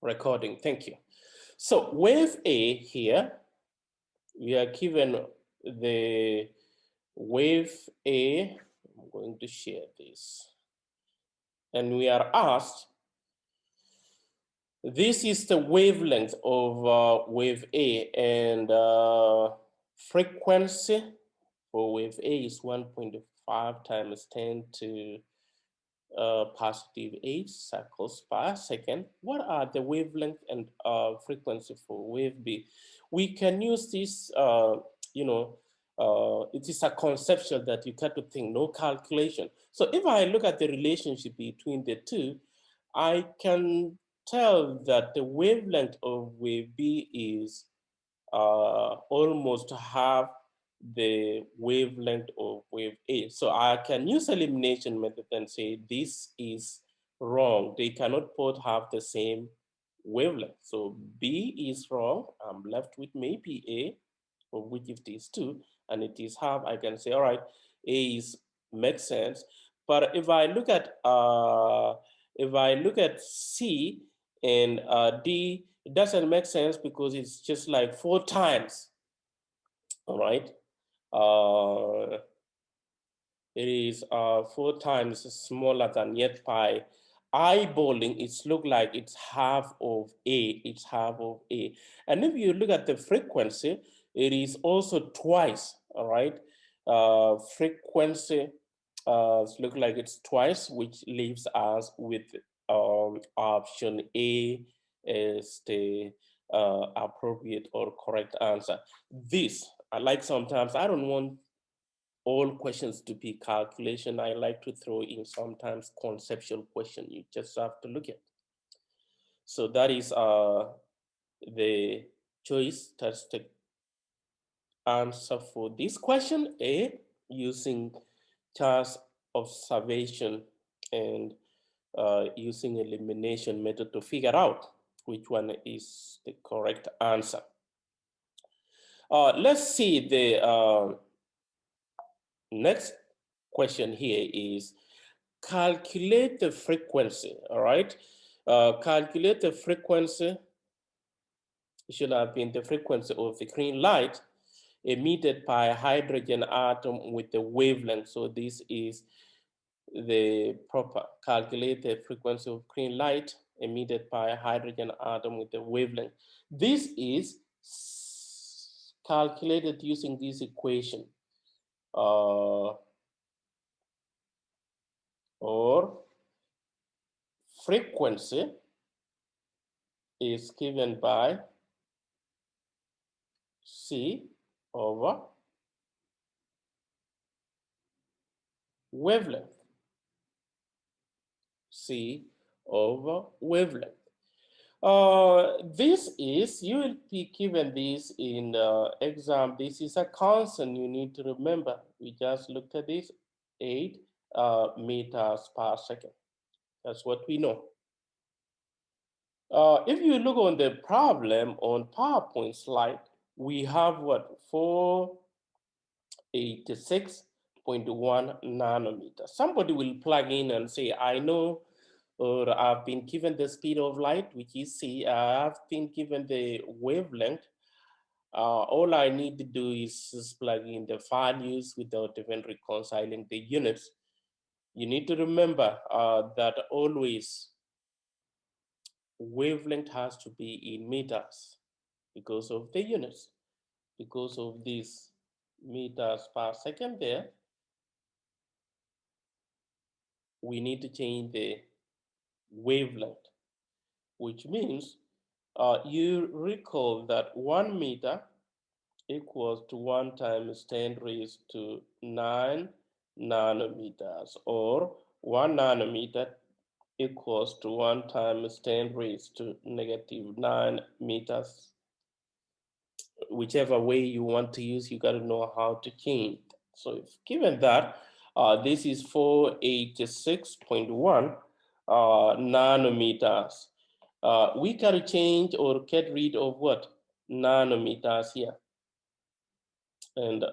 recording. Thank you. So wave A here, we are given the wave A. I'm going to share this. And we are asked, this is the wavelength of wave A, and frequency for wave A is 1.5 times 10 to positive 8 cycles per second. What are the wavelength and frequency for wave B? We can use this, it is a conceptual that you got to think, no calculation. So if I look at the relationship between the two, I can tell that the wavelength of wave B is almost half the wavelength of wave A. So I can use elimination method and say this is wrong. They cannot both have the same wavelength. So B is wrong. I'm left with maybe A, of which it is 2, and it is half. I can say, all right, A is makes sense. But if I look at C and D, it doesn't make sense because it's just like 4 times. All right. It is 4 times smaller than yet by eyeballing. It's look like it's half of A. It's half of A. And if you look at the frequency, it is also twice. All right. Frequency look like it's twice, which leaves us with option A as the appropriate or correct answer. This, I like sometimes, I don't want all questions to be calculation. I like to throw in sometimes conceptual question you just have to look at. So that is the choice tested answer for this question, A, using task observation and using elimination method to figure out which one is the correct answer. Let's see the next question here is calculate the frequency, all right? Calculate the frequency, it should have been the frequency of the green light emitted by a hydrogen atom with the wavelength. So this is the proper calculate the frequency of green light emitted by a hydrogen atom with the wavelength. This is calculated using this equation. Or frequency is given by C over wavelength. C over wavelength. This is, you will be given this in exam. This is a constant you need to remember. We just looked at this, 8 meters per second. That's what we know. If you look on the problem on PowerPoint slide, we have what, 486.1 nanometers. Somebody will plug in and say, I know, or I've been given the speed of light, which is C. I've been given the wavelength. All I need to do is just plug in the values without even reconciling the units. You need to remember that always wavelength has to be in meters because of the units, because of these meters per second there. We need to change the wavelength, which means you recall that 1 meter equals to 1 times 10 raised to 9 nanometers, or 1 nanometer equals to 1 times 10 raised to negative 9 meters. Whichever way you want to use, you got to know how to change. So if given that, this is 486.1 nanometers. We got to change or get rid of what? Nanometers here and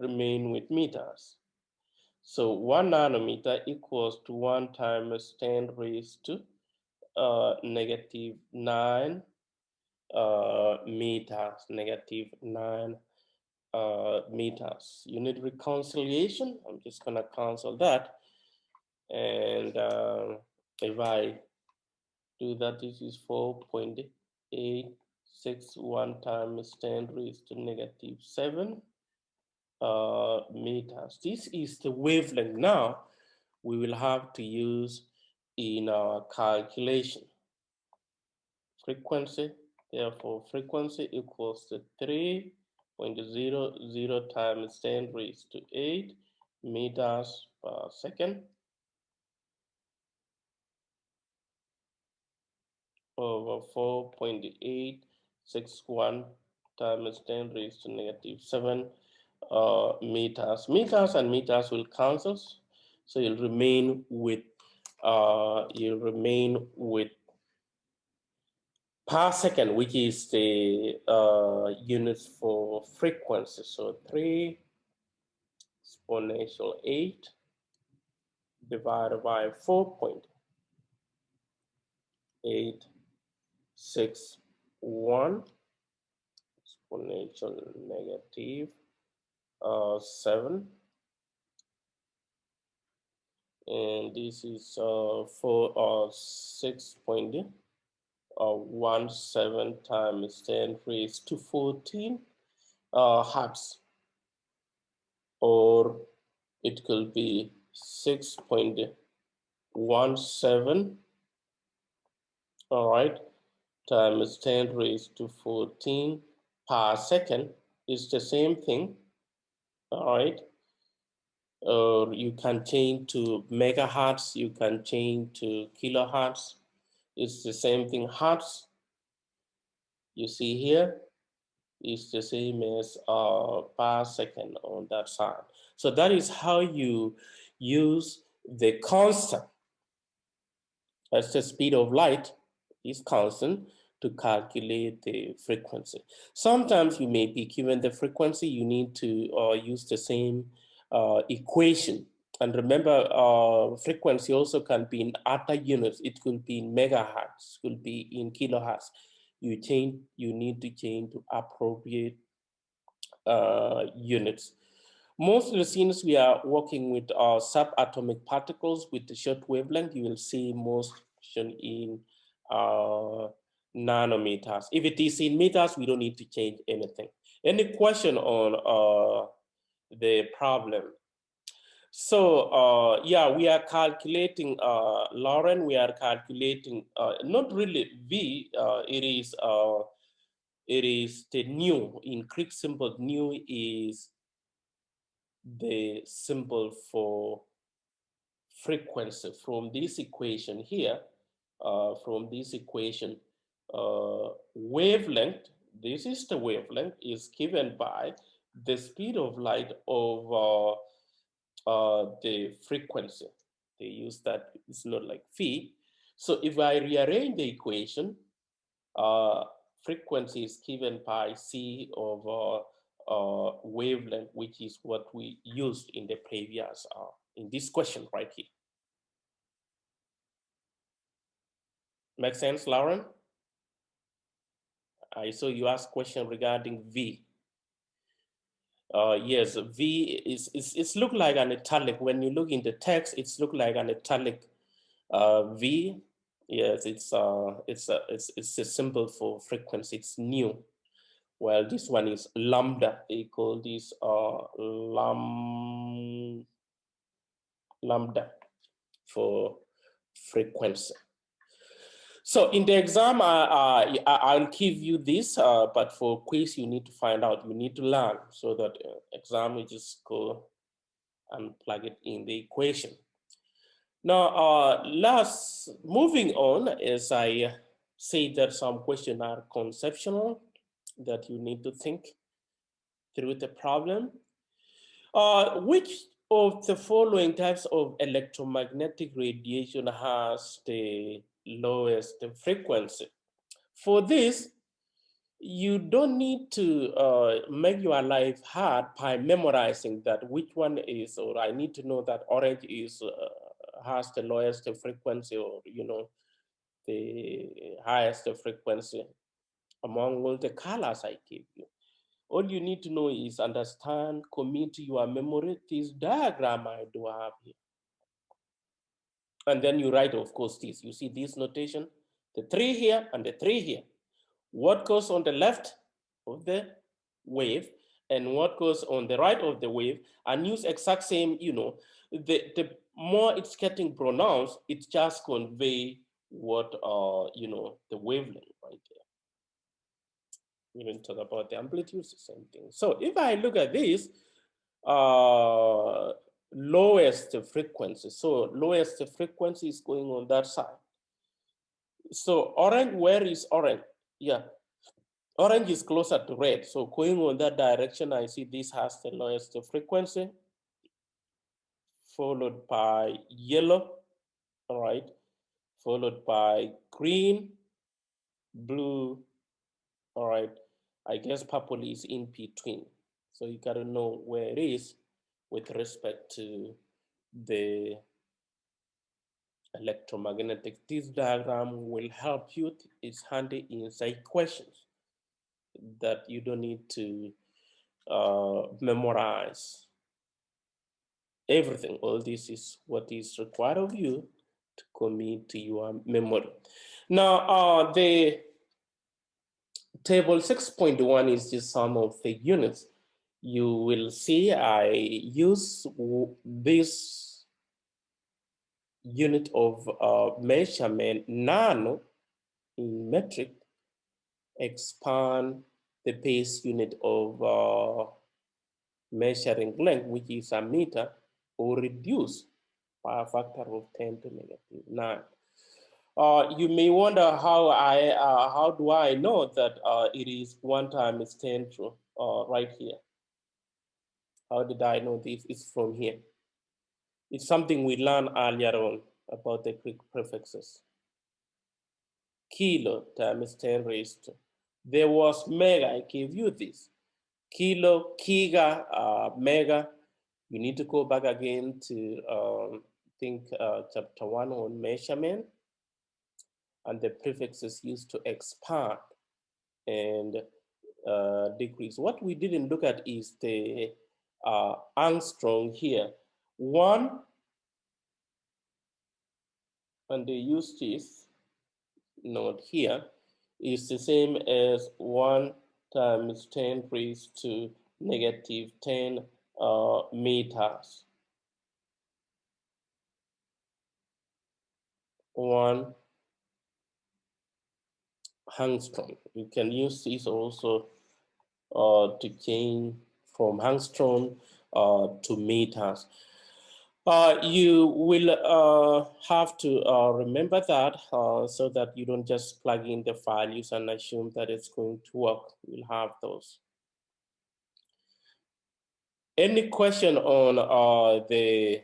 remain with meters. So 1 nanometer equals to 1 times 10 raised to negative 9 meters, negative 9 meters. Unit reconciliation, I'm just gonna cancel that. And if I do that, this is 4.861 times 10 raised to negative 7 meters. This is the wavelength now we will have to use in our calculation. Frequency, therefore frequency equals to 3.00 times 10 raised to 8 meters per second over 4.861 times 10 raised to negative 7 meters. Meters and meters will cancel, so you'll remain with per second, which is the units for frequency. So 3 exponential 8 divided by 4.861 exponential negative 7. And this is 6.17 times 10 raised to 14 hertz, or it could be 6.17, all right, times 10 raised to 14 per second is the same thing, all right. You can change to megahertz, you can change to kilohertz. It's the same thing. Hertz, you see here, is the same as per second on that side. So that is how you use the constant as the speed of light is constant to calculate the frequency. Sometimes you may be given the frequency, you need to use the same equation. And remember, frequency also can be in other units. It could be in megahertz, could be in kilohertz. You need to change to appropriate units. Most of the scenes we are working with are subatomic particles with the short wavelength. You will see most in nanometers. If it is in meters, we don't need to change anything. Any question on the problem? So yeah, we are calculating, Lauren, we are calculating, not really V, it is the nu. In Greek symbol, nu is the symbol for frequency. From this equation here, wavelength, this is the wavelength, is given by the speed of light over the frequency. They use that, it's not like phi. So if I rearrange the equation, frequency is given by c over wavelength, which is what we used in the previous, in this question right here. Make sense, Lauren? I saw you asked question regarding V. Yes, V it's look like an italic. When you look in the text, it's look like an italic V. Yes, it's a symbol for frequency. It's nu. Well, this one is lambda. They call this lambda for frequency. So in the exam, I'll give you this, but for quiz, you need to find out, you need to learn, so that exam, you just go and plug it in the equation. Now, moving on, as I say that some questions are conceptual, that you need to think through the problem. Which of the following types of electromagnetic radiation has the lowest frequency? For this, you don't need to make your life hard by memorizing that which one is, or I need to know that orange is has the lowest frequency, or the highest frequency among all the colors I gave you. All you need to know is understand, commit to your memory this diagram I do have here. And then you write, of course, this. You see this notation, the 3 here and the 3 here. What goes on the left of the wave and what goes on the right of the wave, and use exact same, the more it's getting pronounced, it just convey what, the wavelength right there. We didn't talk about the amplitude, the same thing. So if I look at this, lowest frequency. So lowest frequency is going on that side. So orange, where is orange? Yeah, orange is closer to red. So going on that direction, I see this has the lowest frequency, followed by yellow, all right, followed by green, blue, all right. I guess purple is in between. So you gotta know where it is with respect to the electromagnetic. This diagram will help you. It's handy in say questions that you don't need to memorize everything. All this is what is required of you to commit to your memory. Now, the table 6.1 is the sum of the units. You will see I use this unit of measurement, nano, in metric, expand the base unit of measuring length, which is a meter, or reduce by a factor of 10 to negative 9. You may wonder how do I know that it is 1 times 10 to right here? How did I know this? It's from here. It's something we learned earlier on about the Greek prefixes. Kilo times 10 raised to. There was mega, I gave you this. Kilo, giga, mega. You need to go back again to think chapter 1 on measurement, and the prefixes used to expand and decrease. What we didn't look at is the angstrom here. 1, and they use this note here, is the same as 1 times 10 raised to negative 10 meters. 1 angstrom. You can use this also to change from angstrom to meters. You will have to remember that so that you don't just plug in the values and assume that it's going to work. You'll have those. Any question on the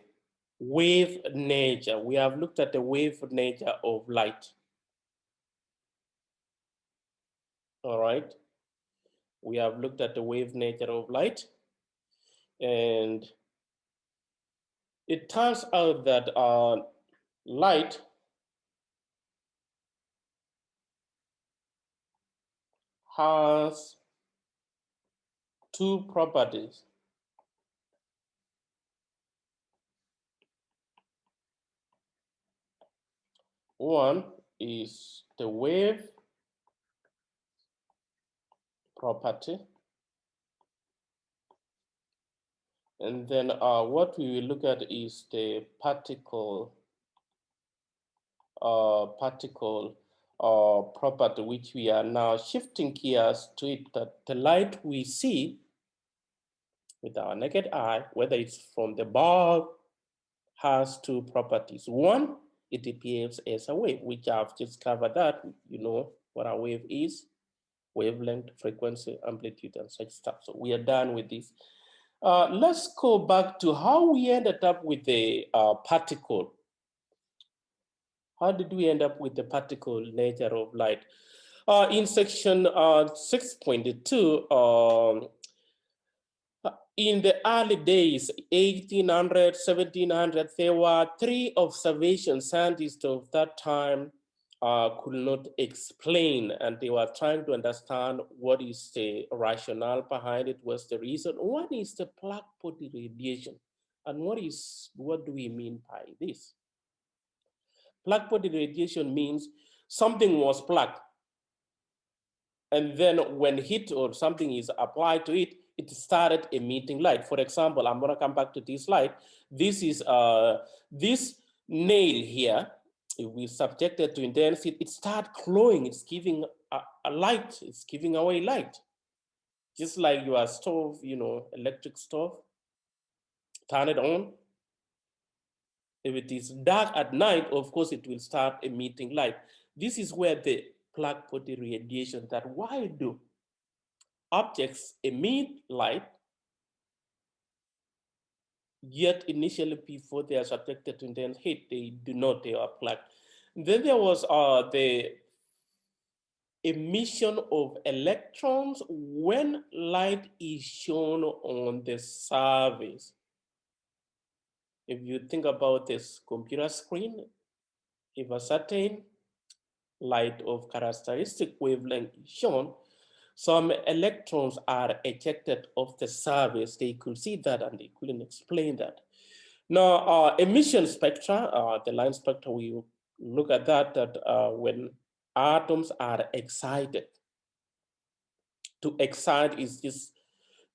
wave nature? We have looked at the wave nature of light. All right. We have looked at the wave nature of light, and it turns out that light has 2 properties. One is the wave property, and then what we will look at is the particle property, which we are now shifting gears to it, that the light we see with our naked eye, whether it's from the bulb, has 2 properties. One, it behaves as a wave, which I've just covered that. You know what a wave is: wavelength, frequency, amplitude, and such stuff. So we are done with this. Let's go back to how we ended up with the particle. How did we end up with the particle nature of light? In section 6.2, in the early days, 1800, 1700, there were 3 observations scientists of that time could not explain, and they were trying to understand what is the rationale behind it, what's the reason, what is the black body radiation, and what do we mean by this? Black body radiation means something was black, and then when heat or something is applied to it, it started emitting light. For example, I'm gonna come back to this light. This is this nail here. If we subject it to intense heat, it starts glowing. It's giving a light. It's giving away light, just like your stove, electric stove. Turn it on. If it is dark at night, of course, it will start emitting light. This is where the black body radiation. That why do objects emit light, yet initially before they are subjected to intense heat, they do not, they are black. Then there was the emission of electrons when light is shown on the surface. If you think about this computer screen, if a certain light of characteristic wavelength is shown, some electrons are ejected off the surface. They could see that and they couldn't explain that. Now, emission spectra, the line spectra, we look at that when atoms are excited. To excite is just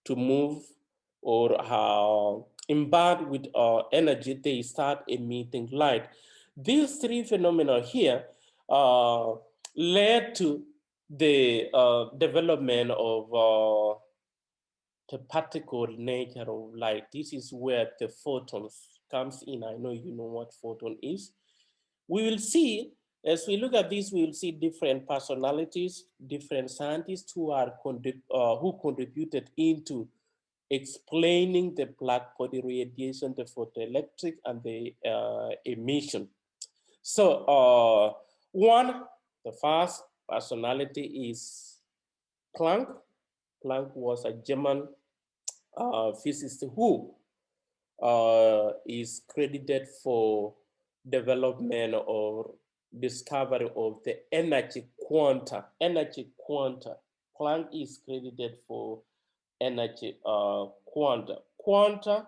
to move or imbibed with energy, they start emitting light. These three phenomena here led to the development of the particle nature of light. This is where the photons comes in. I know you know what photon is. We will see, as we look at this, we will see different personalities, different scientists who contributed into explaining the black body radiation, the photoelectric, and the emission. So the first personality is Planck. Planck was a German physicist who is credited for development or discovery of the energy quanta. Energy quanta. Planck is credited for energy quanta. Quanta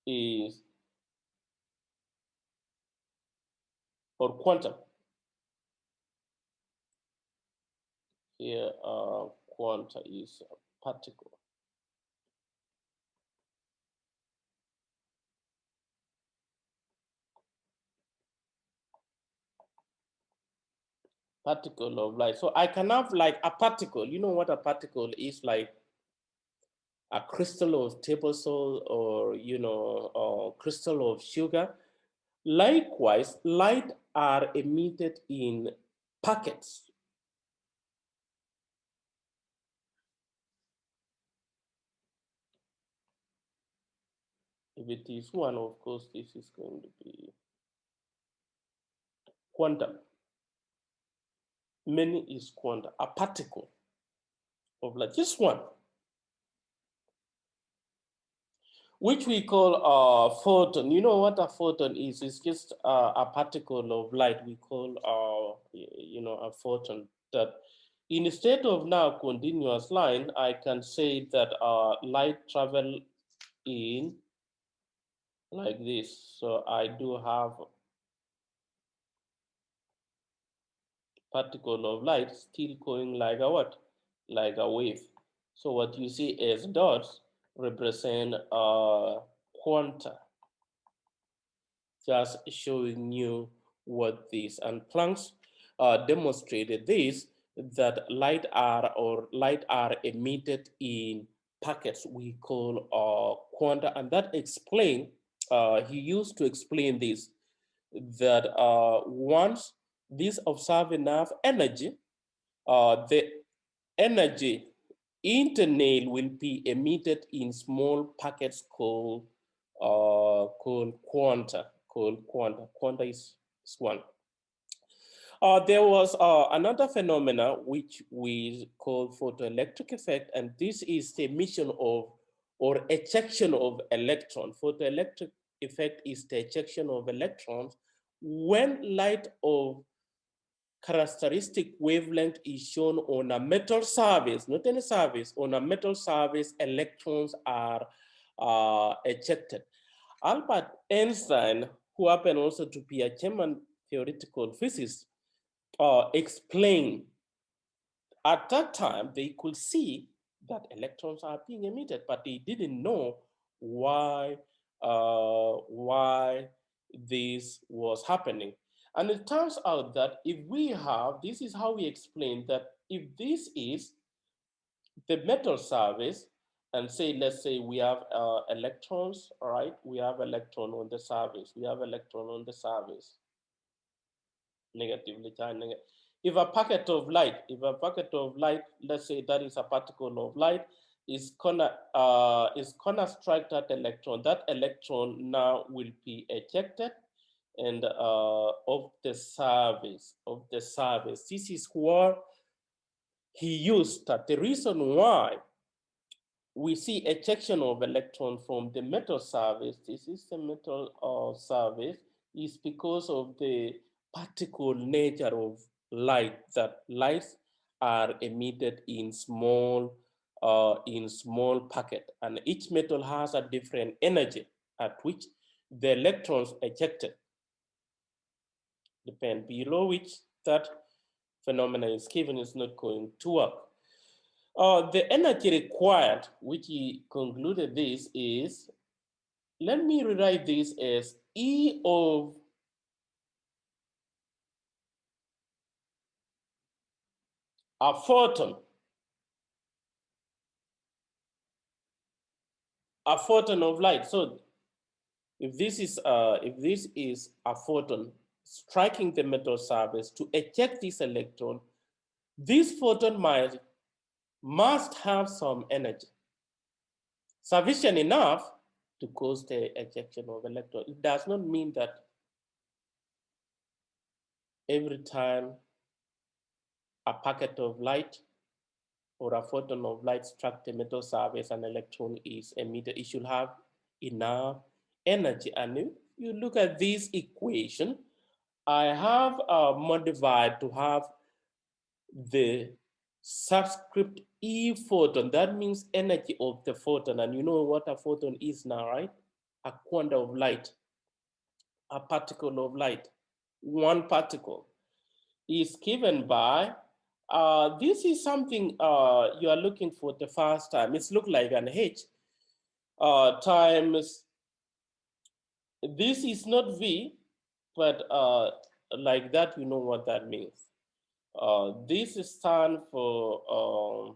is, or quantum. Here, quanta is a particle. Particle of light. So I can have like a particle. You know what a particle is, like a crystal of table salt or a crystal of sugar. Likewise, light are emitted in packets. If it is one, of course, this is going to be quantum. Many is quantum, a particle of light, just one, which we call a photon. You know what a photon is? It's just a particle of light. We call a photon. That instead of now continuous line, I can say that light travel in like this. So I do have particle of light still going like a what? Like a wave. So what you see as dots represent quanta, just showing you what this. And Planck demonstrated this, that light are emitted in packets we call quanta, and that explain. He used to explain this, that once these observe enough energy, the energy internal will be emitted in small packets called quanta. Quanta is one. There was another phenomena which we call photoelectric effect, and this is the emission of or ejection of electron. Photoelectric effect is the ejection of electrons when light of characteristic wavelength is shown on a metal surface, not any surface, on a metal surface, electrons are ejected. Albert Einstein, who happened also to be a German theoretical physicist, explained at that time they could see that electrons are being emitted, but they didn't know why this was happening. And it turns out that if we have, this is how we explain that if this is the metal surface, and say, let's say we have electrons, all right? We have electron on the surface. We have electron on the surface, negatively charged. If a packet of light, let's say that is a particle of light, is gonna strike that electron now will be ejected and of the surface. This is what he used. That the reason why we see ejection of electron from the metal surface, this is the metal surface, is because of the particle nature of light, that lights are emitted in small packet, and each metal has a different energy at which the electrons ejected depend, below which that phenomenon is given is not going to work. The energy required, which he concluded this is, let me rewrite this as E of a photon of light. So if this is a photon striking the metal surface to eject this electron, this photon must have some energy, sufficient enough to cause the ejection of electron. It does not mean that every time a packet of light or a photon of light struck the metal surface, an electron is emitted. It should have enough energy. And if you look at this equation, I have modified to have the subscript E photon. That means energy of the photon. And you know what a photon is now, right? A quantum of light, a particle of light. One particle is given by, this is something you are looking for the first time. It's look like an H times, this is not V, but like that, you know what that means. This stand for,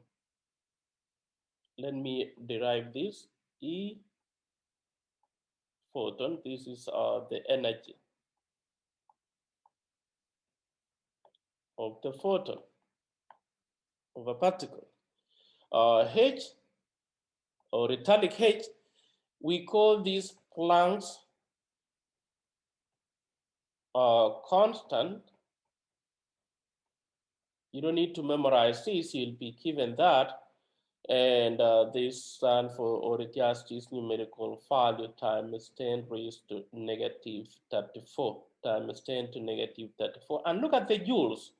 let me derive this, E photon, this is the energy of the photon of a particle. H or italic H, we call this Planck's constant. You don't need to memorize this, you'll be given that. And this stand for, or it just is numerical value times 10 raised to negative 34 times 10 to negative 34. And look at the joules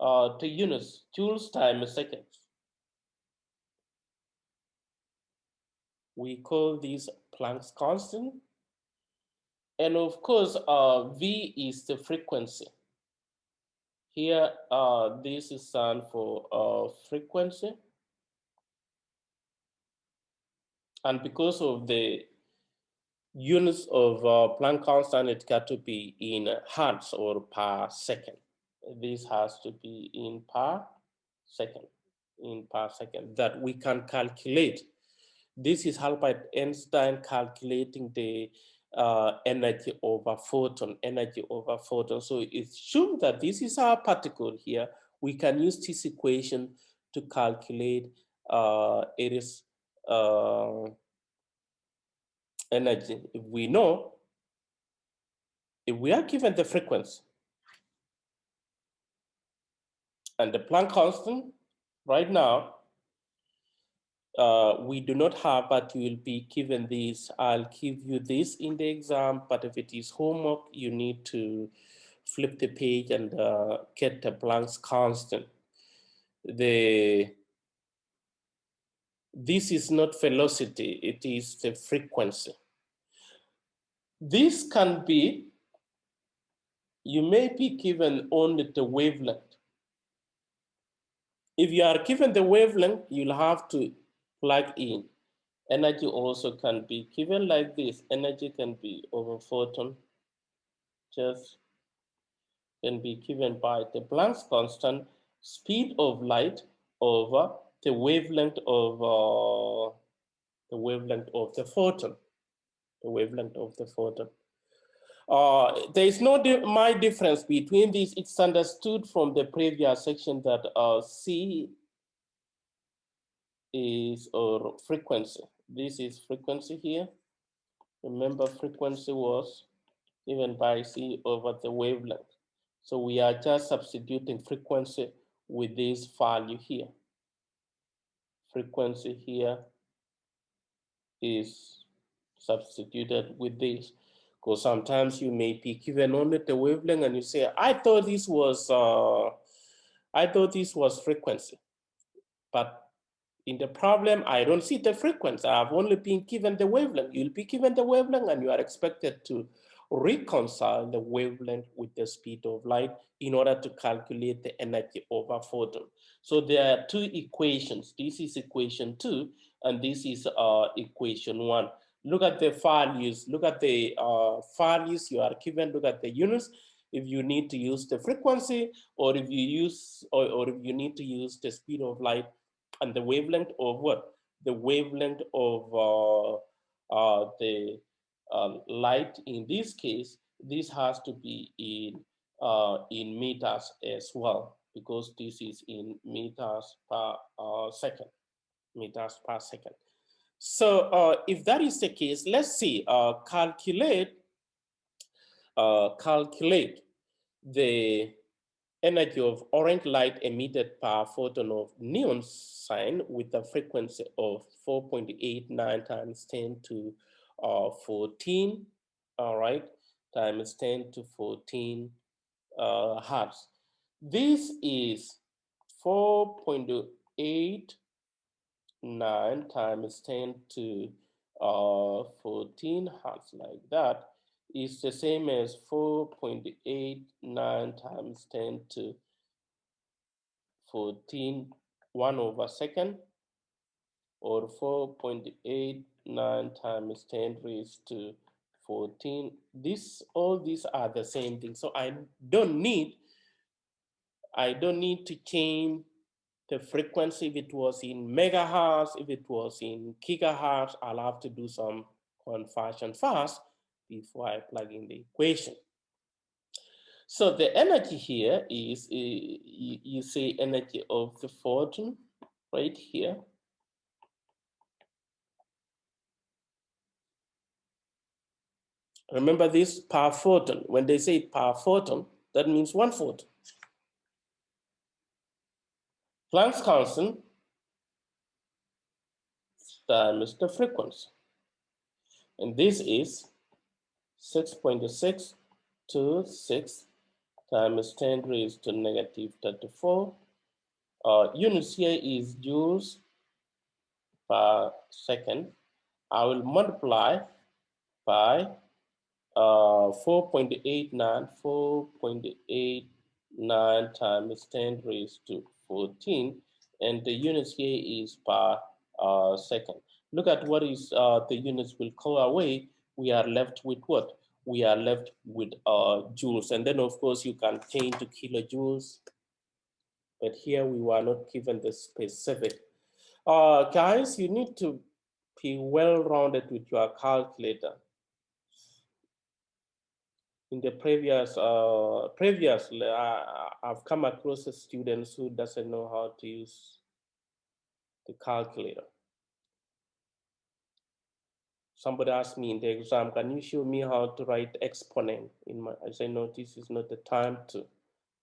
to units, joules times seconds. We call this Planck's constant. And of course, V is the frequency. Here, this is stand for frequency. And because of the units of Planck constant, it got to be in hertz or per second. This has to be in per second, that we can calculate. This is Albert Einstein calculating the energy over photon. So it's shown that this is our particle here. We can use this equation to calculate its energy. If we are given the frequency and the Planck constant right now, we do not have, but you will be given this. I'll give you this in the exam, but if it is homework, you need to flip the page and get the Planck's constant. This is not velocity, it is the frequency. This can be, you may be given only the wavelength. If you are given the wavelength, you'll have to plug in. Energy also can be given like this. Energy can be over photon, just can be given by the Planck's constant, speed of light over the wavelength of the photon. The wavelength of the photon. There is no my difference between these. It's understood from the previous section that C is or frequency. This is frequency here. Remember, frequency was given by C over the wavelength. So we are just substituting frequency with this value here. Frequency here is substituted with this. Because sometimes you may be given only the wavelength and you say, I thought this was frequency. But in the problem, I don't see the frequency. I've only been given the wavelength. You'll be given the wavelength and you are expected to reconcile the wavelength with the speed of light in order to calculate the energy over photon. So there are two equations. This is equation 2 and this is equation 1. Look at the values. Look at the values you are given. Look at the units. If you need to use the frequency, or if you use, or if you need to use the speed of light, and the wavelength of what? The wavelength of the light. In this case, this has to be in meters as well, because this is in meters per second. Meters per second. So if that is the case, let's see, calculate the energy of orange light emitted per photon of neon sign with a frequency of 4.89 times 10 to 14, all right, times 10 to 14 hertz. This is 4.89 times 10 to 14 hertz, like that, is the same as 4.89 times 10 to 14, 1 over second, or 4.89 times 10 raised to 14. All these are the same thing. So I don't need to change the frequency. If it was in megahertz, if it was in gigahertz, I'll have to do some conversion first before I plug in the equation. So the energy here is, you say energy of the photon right here. Remember this per photon. When they say per photon, that means 1 photon. Planck's constant times the frequency. And this is 6.626 times 10 raised to negative 34. Units here is joules per second. I will multiply by 4.89 times 10 raised to 14, and the units here is per second. Look at what is the units will go away. We are left with what? We are left with joules, and then of course you can change to kilojoules, but here we were not given the specific. Guys, you need to be well-rounded with your calculator. In the previously, I've come across a student who doesn't know how to use the calculator. Somebody asked me in the exam, can you show me how to write exponent? I say, no, this is not the time to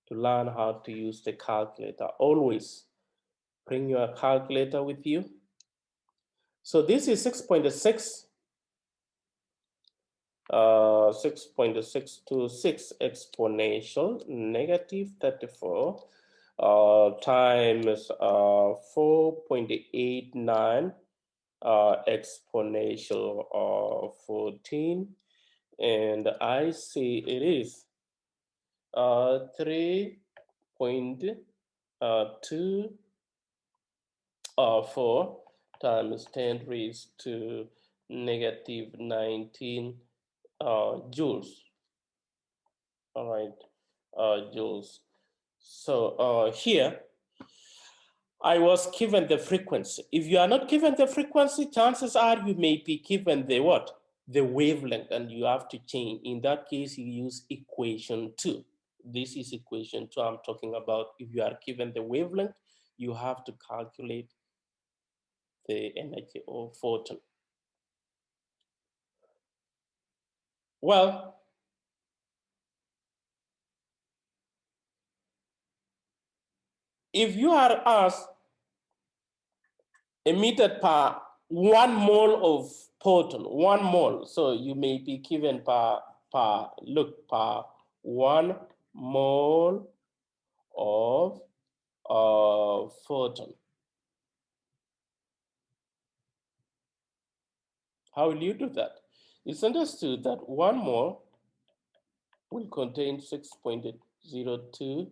learn how to use the calculator. Always bring your calculator with you. So this is 6.6, 6.626 exponential negative 34 times 4.89 exponential 14, and I see it is 3.24 times 10 raised to negative 19 joules. All right, joules. So here, I was given the frequency. If you are not given the frequency, chances are you may be given the what? The wavelength, and you have to change. In that case, you use equation 2. This is equation 2 I'm talking about. If you are given the wavelength, you have to calculate the energy of photon. Well, if you are asked emitted per 1 mole of photon, 1 mole, so you may be given per 1 mole of photon. How will you do that? It's understood that 1 mole will contain 6.02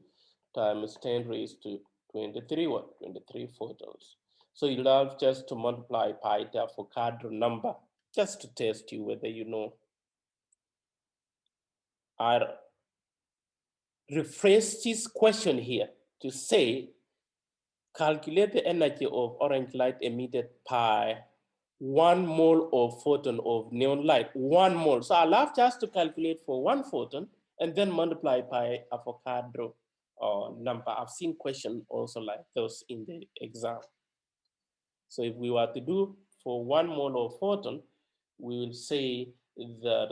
times 10 raised to 23 what? 23 photons. So you'll have just to multiply by the Avogadro number just to test you whether you know. I rephrase this question here to say, calculate the energy of orange light emitted by 1 mole of photon of neon light, 1 mole. So I'll have just to calculate for 1 photon and then multiply by Avogadro number. I've seen questions also like those in the exam. So if we were to do for 1 mole of photon, we will say that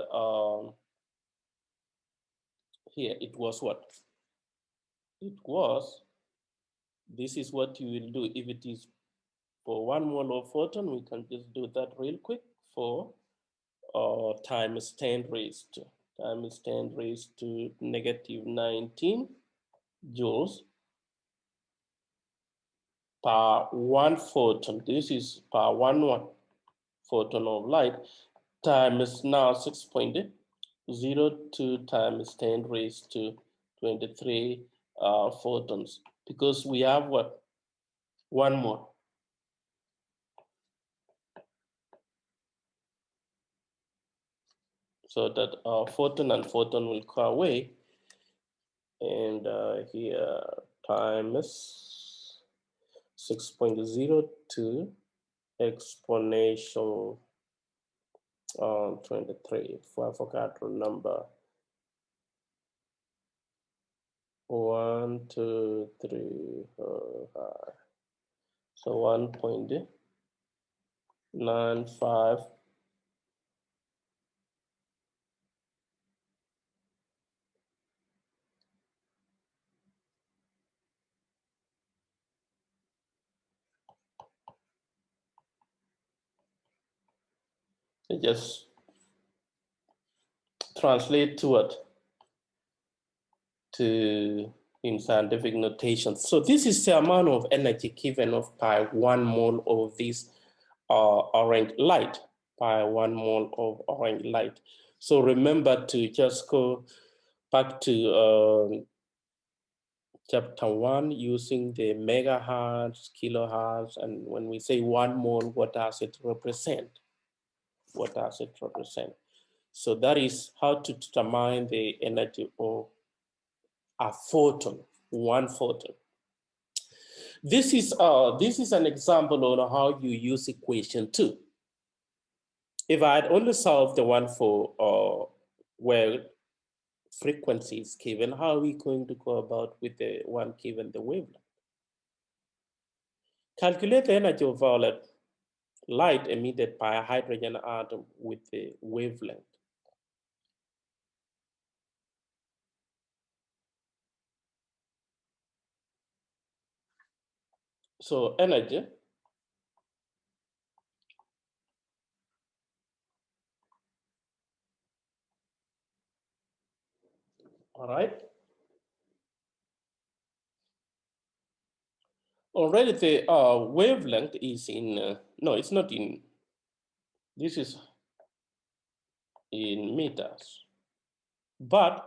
here it was what? It was, this is what you will do. If it is for 1 mole of photon, we can just do that real quick. For times 10 raised to negative 19 joules per 1 photon. This is per 1 photon of light times now 6.02 times 10 raised to 23 photons, because we have what? 1 more. So that photon and photon will go away, and here times 6.02 exponential 23 for Avogadro number. 1, 2, 3, 4, 5. So 1.95 just translate to what? To in scientific notation. So this is the amount of energy given off by 1 mole of this orange light, by 1 mole of orange light. So remember to just go back to chapter 1 using the megahertz, kilohertz, and when we say 1 mole, what does it represent? What does it represent? So that is how to determine the energy of a photon, 1 photon. This is an example on how you use equation 2. If I had only solved the one for where frequency is given, how are we going to go about with the one given the wavelength? Calculate the energy of violet light emitted by a hydrogen atom with the wavelength. So energy All right. Already the wavelength is in, no, it's not in, this is in meters. But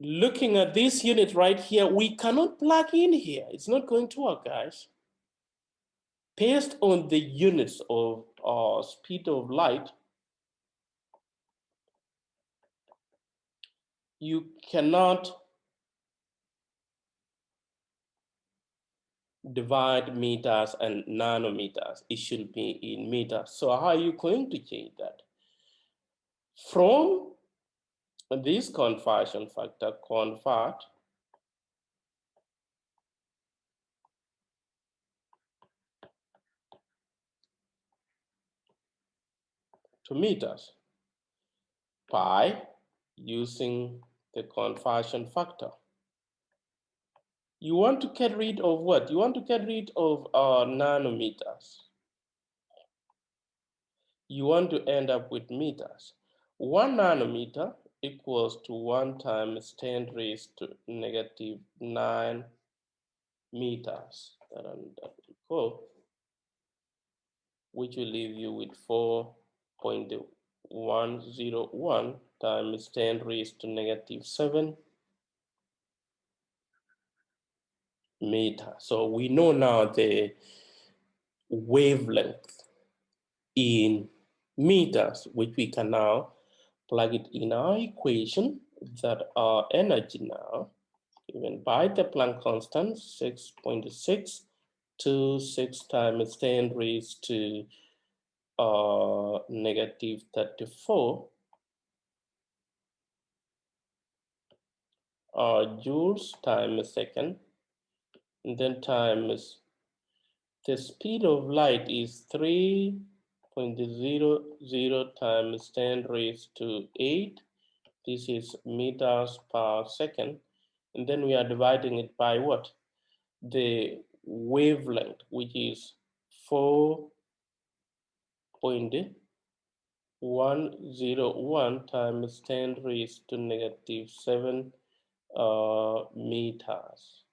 looking at this unit right here, we cannot plug in here. It's not going to work, guys. Based on the units of speed of light, you cannot divide meters and nanometers. It should be in meters. So how are you going to change that? From this conversion factor, convert to meters by using the conversion factor. You want to get rid of what? You want to get rid of nanometers. You want to end up with meters. 1 nanometer equals to 1 times 10 raised to negative 9 meters. That will which will leave you with 4.101 times 10 raised to negative 7 meter. So we know now the wavelength in meters, which we can now plug it in our equation that our energy now given by the Planck constant 6.626 times 10 raised to negative 34 joules time a second, and then times the speed of light is 3.00 times 10 raised to 8. This is meters per second. And then we are dividing it by what? The wavelength, which is 4.101 times 10 raised to negative 7 meters.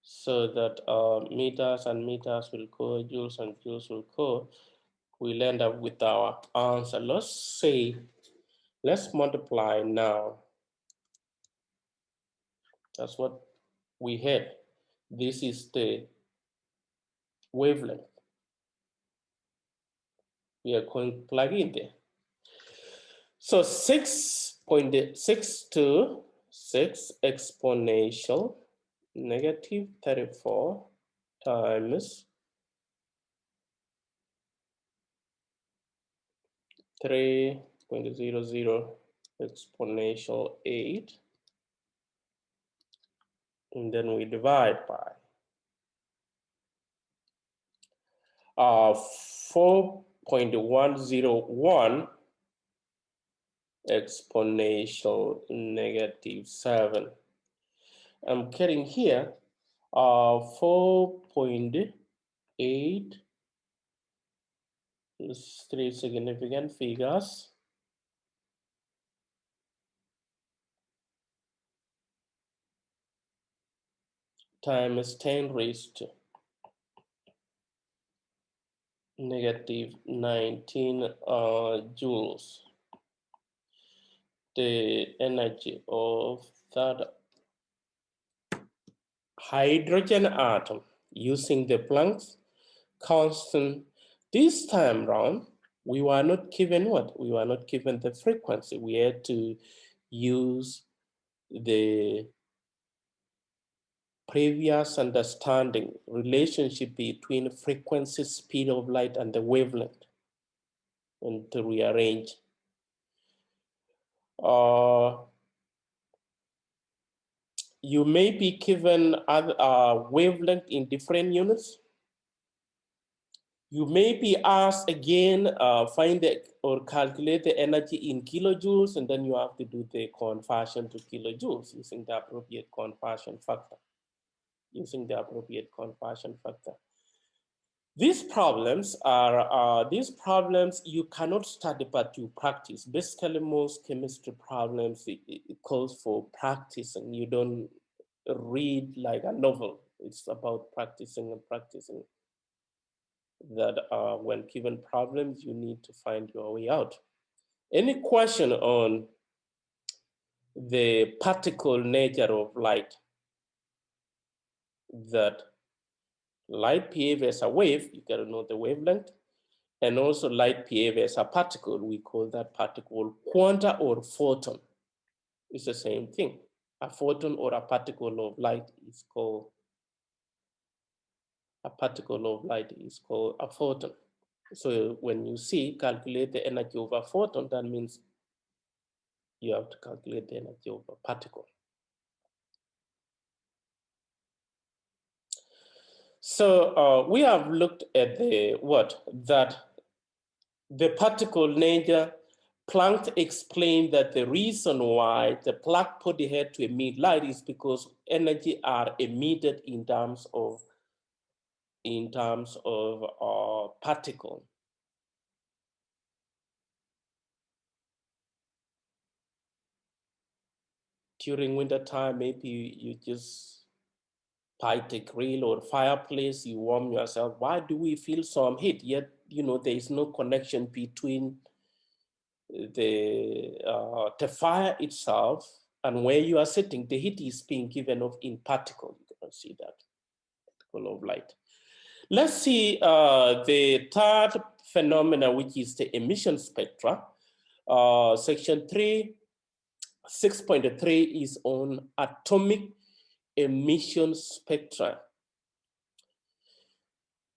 So that meters and meters will go, joules and joules will go. We'll end up with our answer. Let's say, let's multiply now. That's what we had. This is the wavelength. We are going to plug in there. So 6.626 exponential negative 34 times 3.00 exponential 8, and then we divide by 4.101 exponential negative 7. I'm getting here 4.8, three significant figures, times 10 raised to negative 19 joules. The energy of that hydrogen atom using the Planck's constant. This time round, we were not given what? We were not given the frequency. We had to use the previous understanding relationship between frequency, speed of light, and the wavelength, and to rearrange. You may be given other wavelength in different units. You may be asked again, find or calculate the energy in kilojoules, and then you have to do the conversion to kilojoules using the appropriate conversion factor. These problems you cannot study, but you practice. Basically, most chemistry problems, it calls for practice, and you don't read like a novel. It's about practicing and practicing. That when given problems, you need to find your way out. Any question on the particle nature of light? That light behave as a wave, you gotta know the wavelength, and also light behave as a particle. We call that particle quanta or photon. It's the same thing. A photon or a particle of light is called a particle of light is called a photon. So when you see calculate the energy of a photon, that means you have to calculate the energy of a particle. So we have looked at the particle nature. Planck explained that the reason why the black body had to emit light is because energy are emitted in terms of particle. During winter time, maybe you just light a grill or fireplace, you warm yourself. Why do we feel some heat? Yet, there is no connection between the fire itself and where you are sitting. The heat is being given off in particle. You can see that particle of light. Let's see the third phenomena, which is the emission spectra. Section 6.3 is on atomic emission spectra.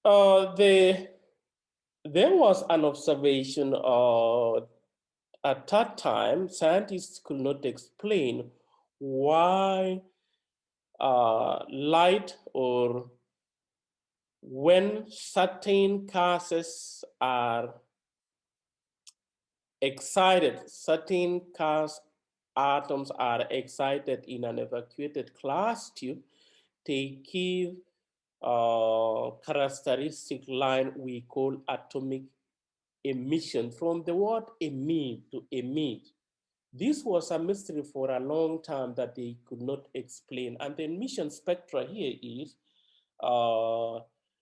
There was an observation at that time. Scientists could not explain why light, or when certain gases are excited, certain gas atoms are excited in an evacuated glass tube, they give a characteristic line we call atomic emission. From the word emit, to emit, this was a mystery for a long time that they could not explain. And the emission spectra here is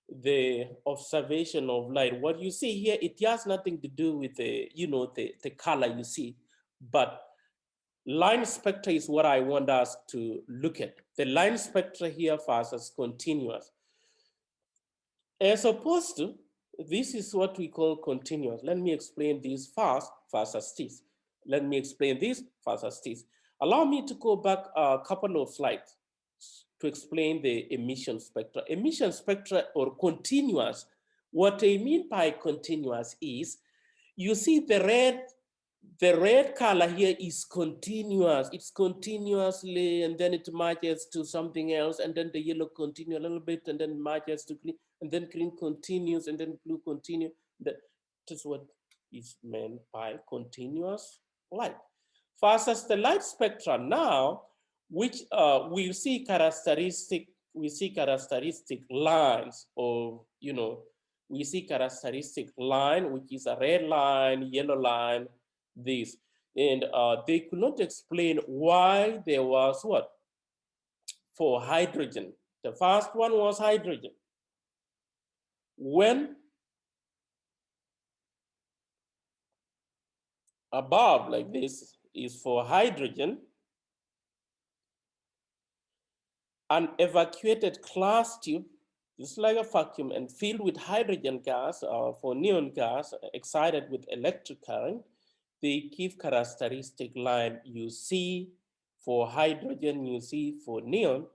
the observation of light. What you see here, it has nothing to do with the color you see, but line spectra is what I want us to look at. The line spectra here versus continuous. As opposed to, this is what we call continuous. Let me explain this first versus this. Let me explain this versus this. Allow me to go back a couple of slides to explain the emission spectra. Emission spectra or continuous, what I mean by continuous is, you see the red color here is continuous. It's continuously, and then it matches to something else, and then the yellow continue a little bit, and then matches to green, and then green continues, and then blue continue. That is what is meant by continuous light. Versus the light spectra now, which we see characteristic lines of, we see characteristic line, which is a red line, yellow line, this. And they could not explain why there was what? For hydrogen. The first one was hydrogen. When above like this is for hydrogen, an evacuated glass tube, just like a vacuum, and filled with hydrogen gas for neon gas excited with electric current, they give characteristic line you see for hydrogen, you see for neon.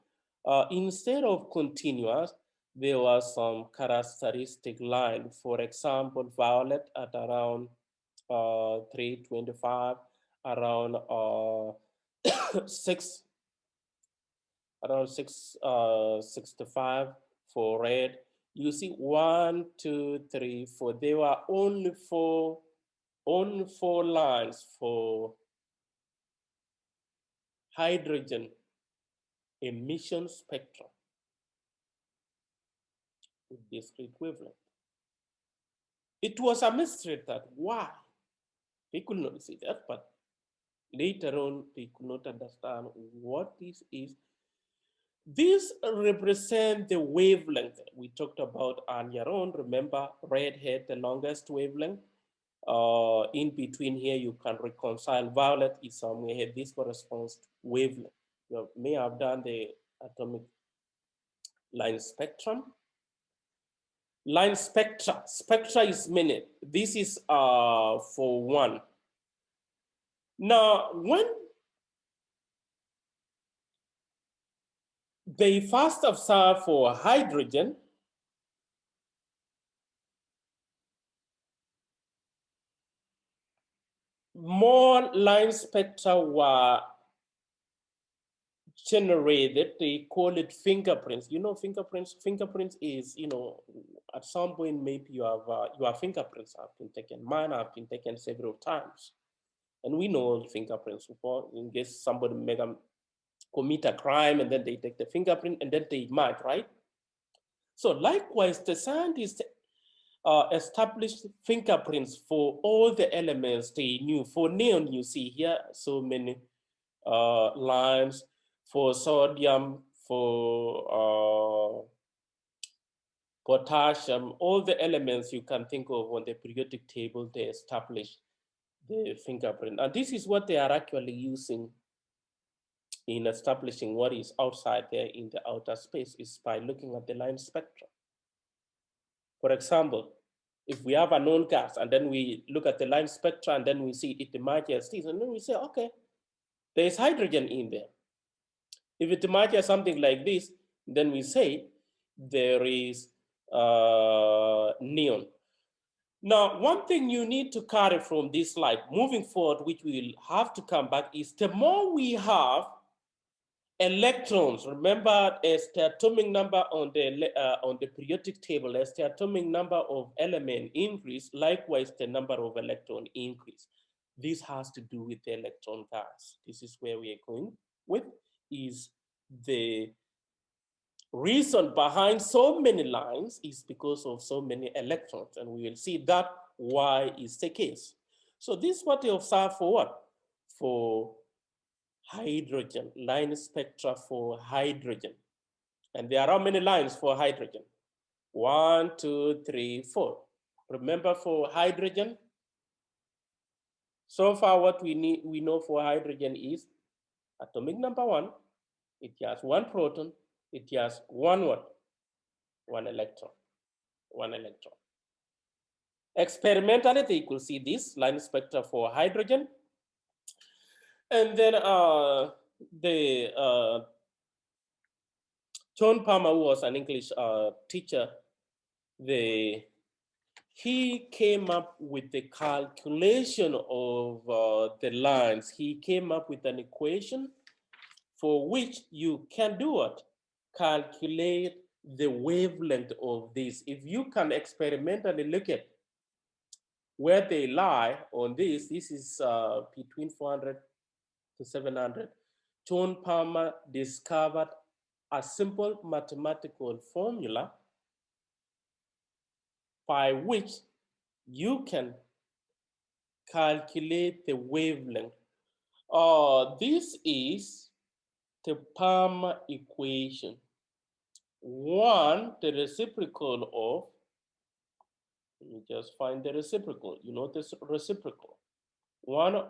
Instead of continuous, there was some characteristic line. For example, violet at around 325, around 6, around 665 for red. You see 1, 2, 3, 4. There were only four lines for hydrogen emission spectrum with discrete wavelength. It was a mystery that why they could not see that, but later on they could not understand what this is. This represents the wavelength we talked about earlier on. Remember, red had the longest wavelength. In between here, you can reconcile violet is somewhere here. This corresponds to wavelength. You may have done the atomic line spectrum. Line spectra. Spectra is many. This is for one. Now, when they first observed for hydrogen, more line spectra were generated. They call it fingerprints. You know, fingerprints. Fingerprints is, you know, at some point maybe your fingerprints have been taken. Mine have been taken several times, and we know fingerprints. Before, in case somebody commit a crime and then they take the fingerprint and then they might, right? So likewise, the scientists established fingerprints for all the elements they knew. For neon, you see here so many lines. For sodium, for potassium, all the elements you can think of on the periodic table, they established the fingerprint. And this is what they are actually using in establishing what is outside there in the outer space, is by looking at the line spectrum. For example, if we have a known gas and then we look at the line spectra and then we see it emerges this, and then we say, okay, there's hydrogen in there. If it emerges something like this, then we say there is neon. Now, one thing you need to carry from this slide moving forward, which we will have to come back, is the more we have electrons, remember as the atomic number on the periodic table, as the atomic number of element increase, likewise the number of electron increase. This has to do with the electron gas. This is where we are going with, is the reason behind so many lines is because of so many electrons, and we will see that why is the case. So this is what they observe for what? For hydrogen, line spectra for hydrogen. And there are how many lines for hydrogen? 1, 2, 3, 4. Remember for hydrogen, so far what we know for hydrogen is atomic number 1, it has 1 proton, it has 1 what? 1 electron, 1 electron. Experimentally, they could see this line spectra for hydrogen. And then John Palmer, who was an English teacher, he came up with the calculation of the lines. He came up with an equation for which you can do what? Calculate the wavelength of this. If you can experimentally look at where they lie on this is between 400 to 700. John Palmer discovered a simple mathematical formula by which you can calculate the wavelength. This is the Palmer equation. 1, the reciprocal of, let me just find the reciprocal. You know this reciprocal. 1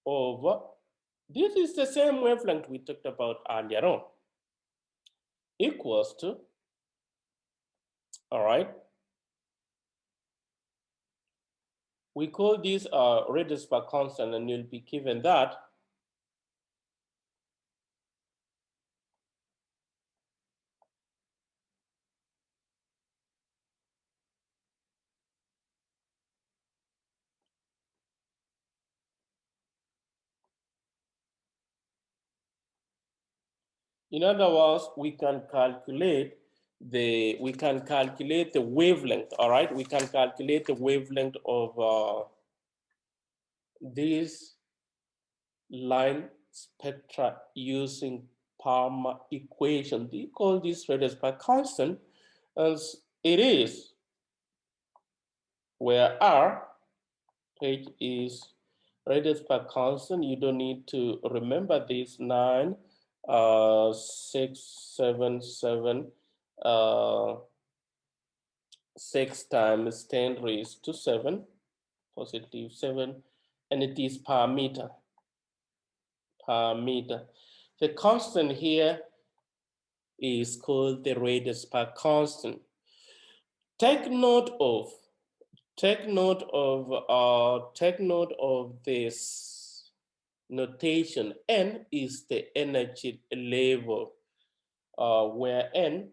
over, this is the same wavelength we talked about earlier on, equals to, all right, we call this radius per constant, and you'll be given that in other words, we can calculate the wavelength, all right? We can calculate the wavelength of this line spectra using Palmer equation. We call this radius per constant, as it is where R, H is radius per constant. You don't need to remember this 9, 6, 7, 7, 6 times 10 raised to 7, positive 7, and it is per meter. Per meter. The constant here is called the radius per constant. Take note of this notation. N is the energy level, where N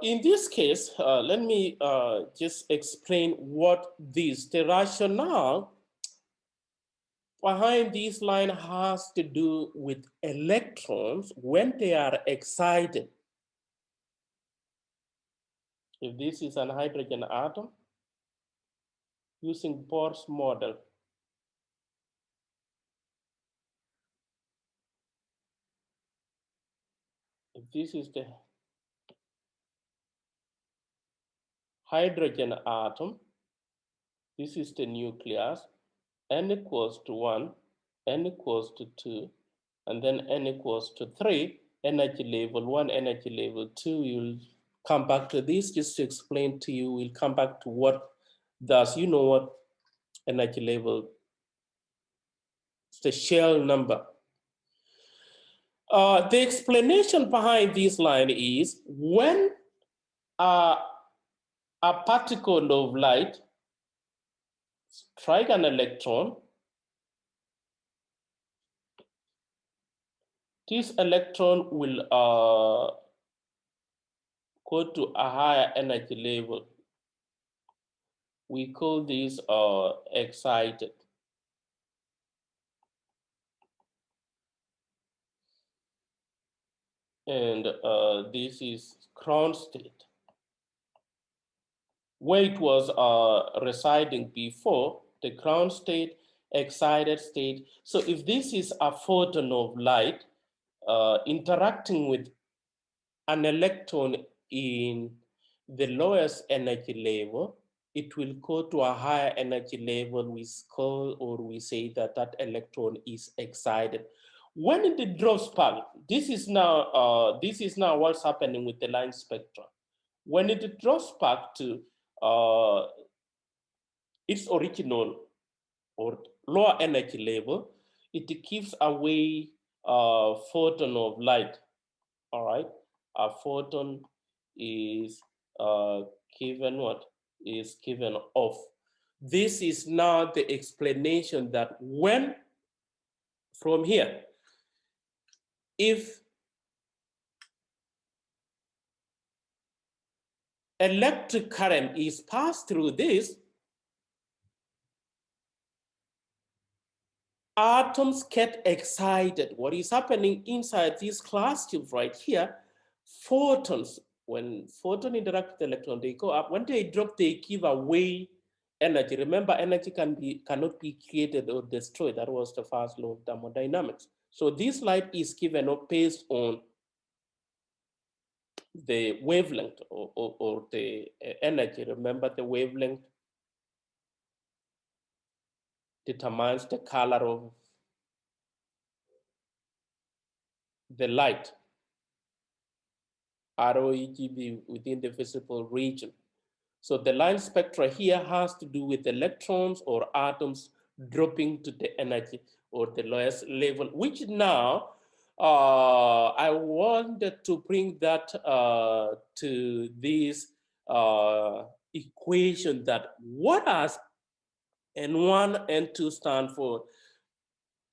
in this case, let me just explain what the rationale behind this line has to do with electrons when they are excited. If this is an hydrogen atom, using Bohr's model, if this is the hydrogen atom, this is the nucleus, n equals to 1, n equals to 2, and then n equals to 3, energy level 1, energy level 2. You'll come back to this just to explain to you. We'll come back to what does, you know what energy level, it's the shell number. The explanation behind this line is when a particle of light strike an electron, this electron will go to a higher energy level. We call this excited. And this is ground state, where it was residing before, the ground state, excited state. So if this is a photon of light interacting with an electron in the lowest energy level, it will go to a higher energy level. We call, or we say that that electron is excited. When it drops back, this is now what's happening with the line spectrum. When it drops back to its original or lower energy level, it gives away a photon of light. All right, a photon is given what? Is given off. This is now the explanation that when from here, if electric current is passed through this, atoms get excited. What is happening inside this glass tube right here, photons, when photon interact with the electron, they go up. When they drop, they give away energy. Remember, energy cannot be created or destroyed. That was the first law of thermodynamics. So this light is given up based on the wavelength or the energy. Remember, the wavelength determines the color of the light, ROEGB, within the visible region. So the line spectra here has to do with electrons or atoms dropping to the energy or the lowest level, which now I wanted to bring that to this equation, that what does N1, N2 stand for?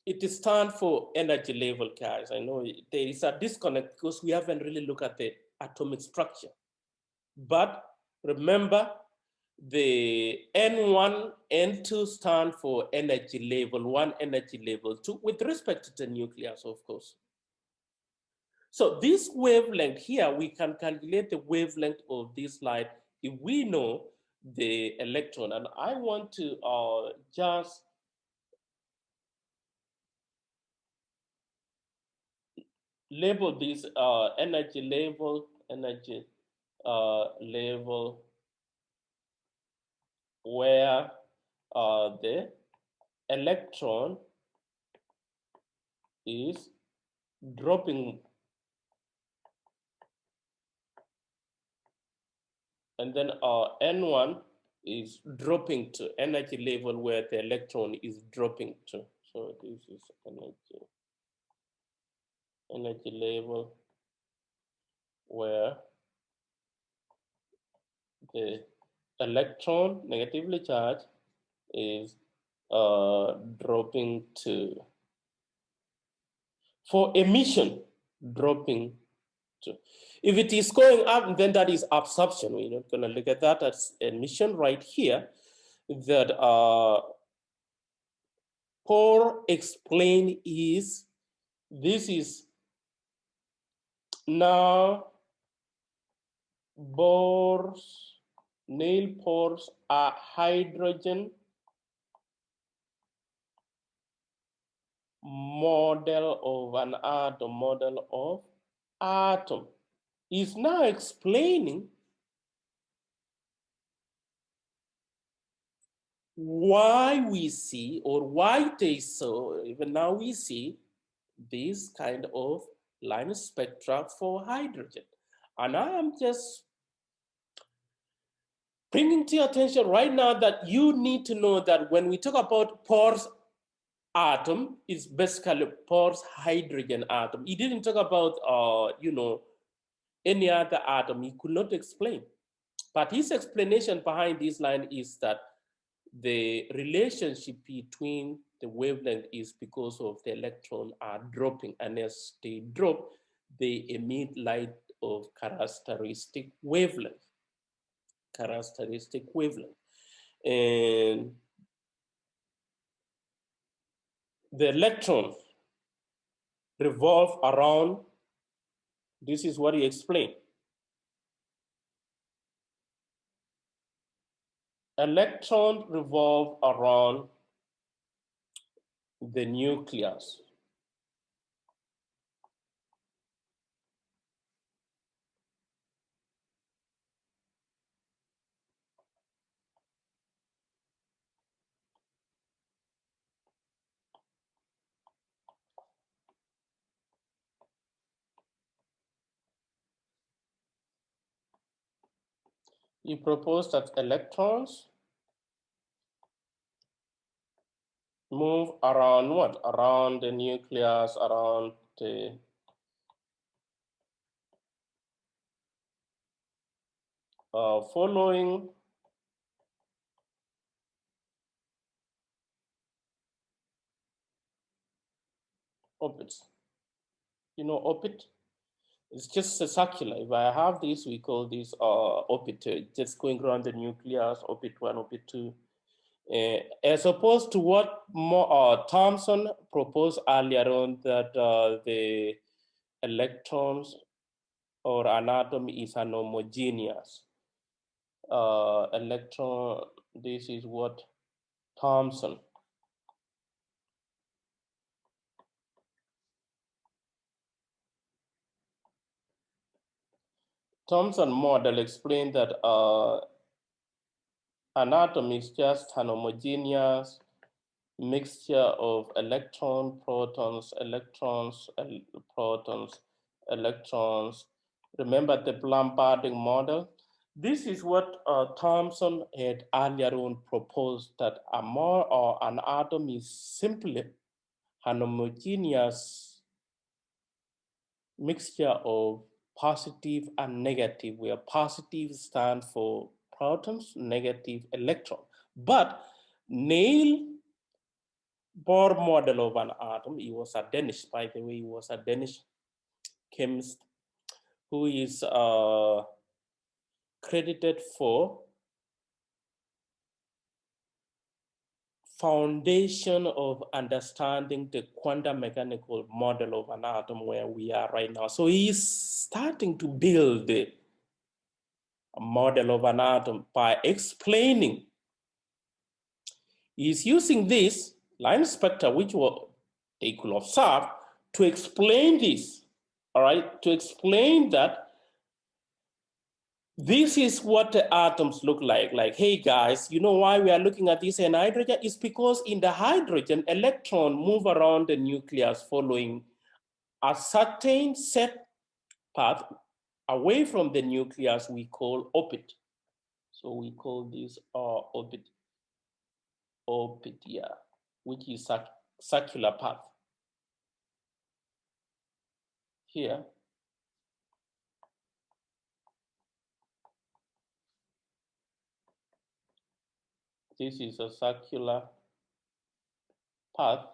It stands for energy level, guys. I know there is a disconnect because we haven't really looked at the atomic structure. But remember, the N1, N2 stand for energy level 1, energy level 2, with respect to the nucleus, of course. So this wavelength here, we can calculate the wavelength of this light if we know the electron. And I want to just label this energy level where the electron is dropping, and then N1 is dropping to energy level where the electron is dropping to. So this is energy level where the electron negatively charged is dropping to. For emission, dropping to. If it is going up, then that is absorption. We're not going to look at that as emission right here. That Paul explained is this is now Bohr's nail pores are hydrogen model of an atom is now explaining why we see, or why they saw, even now we see this kind of line spectra for hydrogen. And I am just bringing to your attention right now that you need to know that when we talk about Bohr's atom, it's basically Bohr's hydrogen atom. He didn't talk about, any other atom. He could not explain. But his explanation behind this line is that the relationship between the wavelength is because of the electron are dropping, and as they drop, they emit light of characteristic wavelength. And the electron revolve around, this is what he explained. Electrons revolve around the nucleus. He proposed that electrons move around what? Around the nucleus, around the following orbits. You know, orbit? It's just a circular. If I have this, we call this orbit, just going around the nucleus, orbit 1, orbit 2. As opposed to what Thomson proposed earlier on, that the electrons or an atom is an homogeneous electron. This is what Thomson model explained that an atom is just an homogeneous mixture of electrons, protons, electrons. Remember the Bloom-Bardeen model? This is what Thomson had earlier on proposed, that an atom is simply an homogeneous mixture of positive and negative, where positive stand for protons, negative electron. But Neil Bohr model of an atom, he was a Danish, by the way, he was a Danish chemist who is credited for foundation of understanding the quantum mechanical model of an atom where we are right now. So he's starting to build a model of an atom by explaining. He's using this line spectra, which they could observe, to explain this, all right, to explain that this is what the atoms look like. Like, hey guys, you know why we are looking at this in hydrogen? It's because in the hydrogen, electron move around the nucleus following a certain set path away from the nucleus we call orbit. So we call this orbit, yeah, which is a circular path. Here, this is a circular path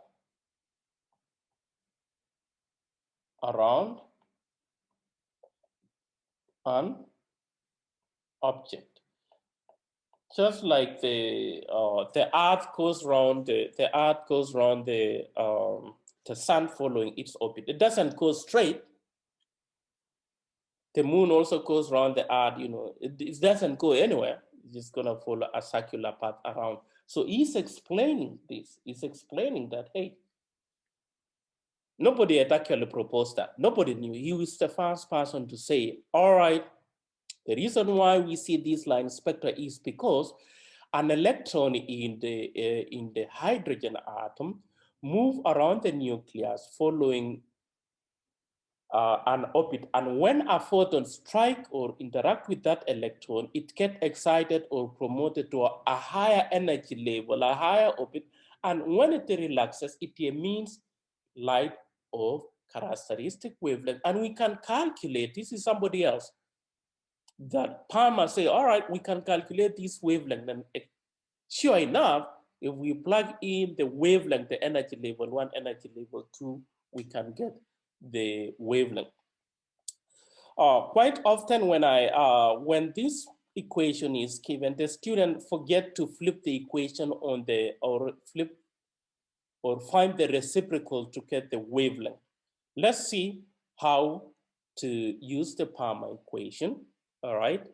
around an object. Just like the Earth goes around the sun following its orbit. It doesn't go straight. The moon also goes around the Earth. You know, it doesn't go anywhere. It's just gonna follow a circular path around. So he's explaining this. He's explaining that, hey, nobody had actually proposed that. Nobody knew. He was the first person to say, all right, the reason why we see these line spectra is because an electron in the hydrogen atom move around the nucleus following an orbit. And when a photon strike or interact with that electron, it gets excited or promoted to a higher energy level, a higher orbit. And when it relaxes, it emits light of characteristic wavelength. And we can calculate, this is somebody else, that Palmer say, all right, we can calculate this wavelength. And sure enough, if we plug in the wavelength, the energy level 1, energy level 2, we can get the wavelength. Quite often when this equation is given, the student forget to flip the equation on the, or find the reciprocal to get the wavelength. Let's see how to use the Palmer equation, all right?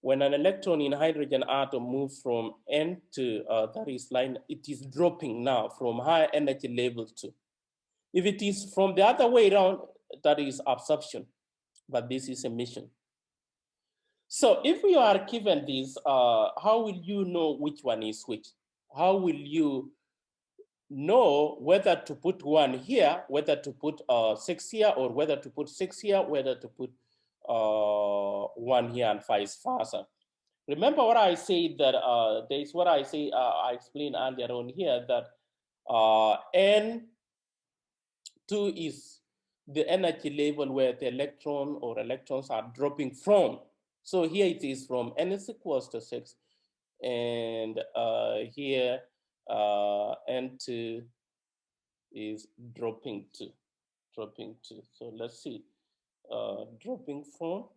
When an electron in hydrogen atom moves from N to, that is line, it is dropping now from higher energy level to. If it is from the other way around, that is absorption, but this is emission. So if you are given this, how will you know which one is which? How will you know whether to put 1 here, whether to put 6 here, or whether to put 6 here, whether to put 1 here, and vice versa? Remember what I said, that there is what I say, I explained earlier on here, that N2 is the energy level where the electron or electrons are dropping from. So here it is from N is equals to 6, and here N2 is dropping to. So let's see, dropping from,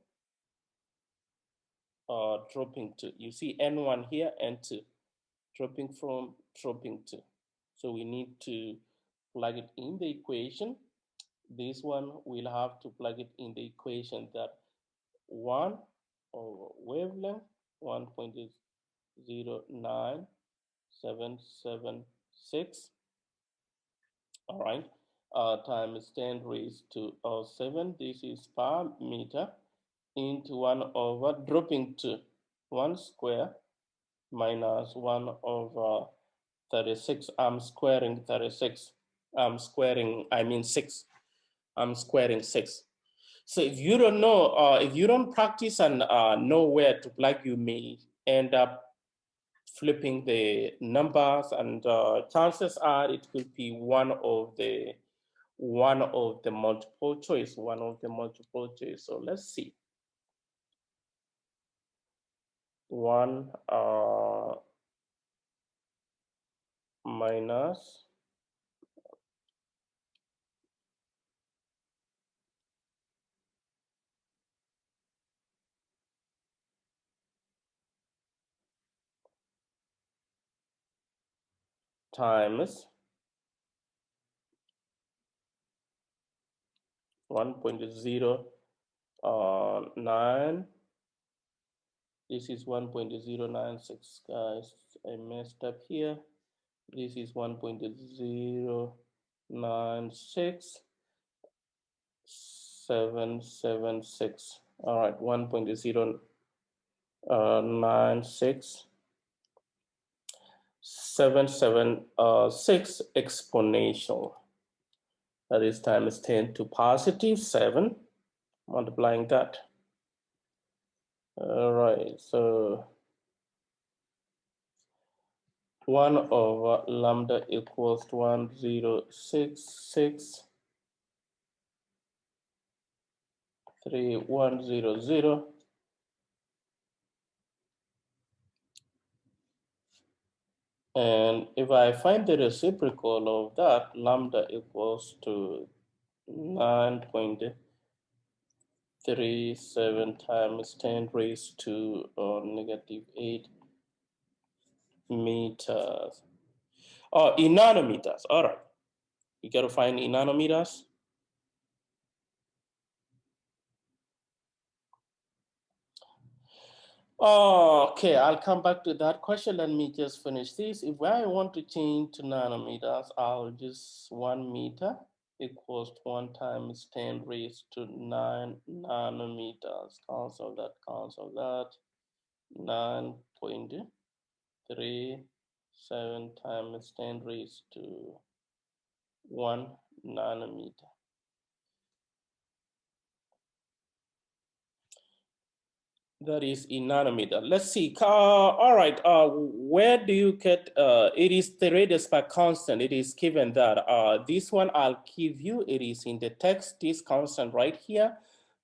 dropping to. You see N1 here, N2, dropping from, dropping to. So we need to plug it in the equation. This one we'll have to plug it in the equation, that 1 over wavelength 1.09776, all right, times 10 raised to 7, this is per meter, into 1 over dropping to 1 square minus 1 over 36. I'm squaring 36. I'm squaring, I mean 6. I'm squaring 6. So if you don't know, if you don't practice and know where to plug, you may end up flipping the numbers, and chances are it could be one of the multiple choice, So let's see. 1 minus times 1.09. This is 1.096, guys. I messed up here. This is 1.096,776. All right, 1.096,776 exponential. That is times 10 to positive 7, multiplying that. All right, so 1 over lambda equals 1.066,3100. And if I find the reciprocal of that, lambda equals to 9.37 times 10 raised to negative 8 meters. Oh, in nanometers. All right. You got to find in nanometers. Okay, I'll come back to that question. Let me just finish this. If I want to change to nanometers, I'll just 1 meter equals 1 times 10 raised to 9 nanometers. Cancel that, 9.37 times 10 raised to 1 nanometer. That is in nanometer. Let's see. All right. Where do you get? It is the radius per constant. It is given that. This one I'll give you. It is in the text. This constant right here,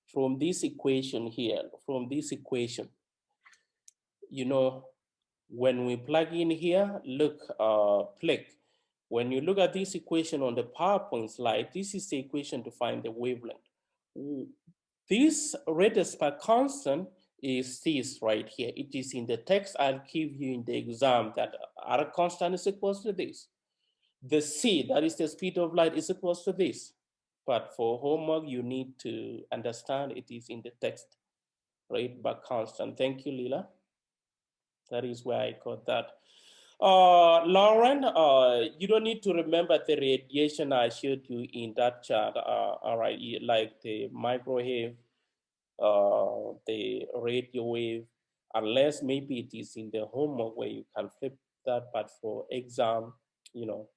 from this equation here. From this equation, you know, when we plug in here, look, click. When you look at this equation on the PowerPoint slide, this is the equation to find the wavelength. This radius per constant is this right here. It is in the text I'll give you in the exam that R constant is equals to this. The c, that is the speed of light, is equals to this. But for homework, you need to understand it is in the text, rate per constant. Thank you, Lila. That is where I got that. Lauren, you don't need to remember the radiation I showed you in that chart. All right, like the microwave, the radio wave, unless maybe it is in the homework where you can flip that, but for exam, you know,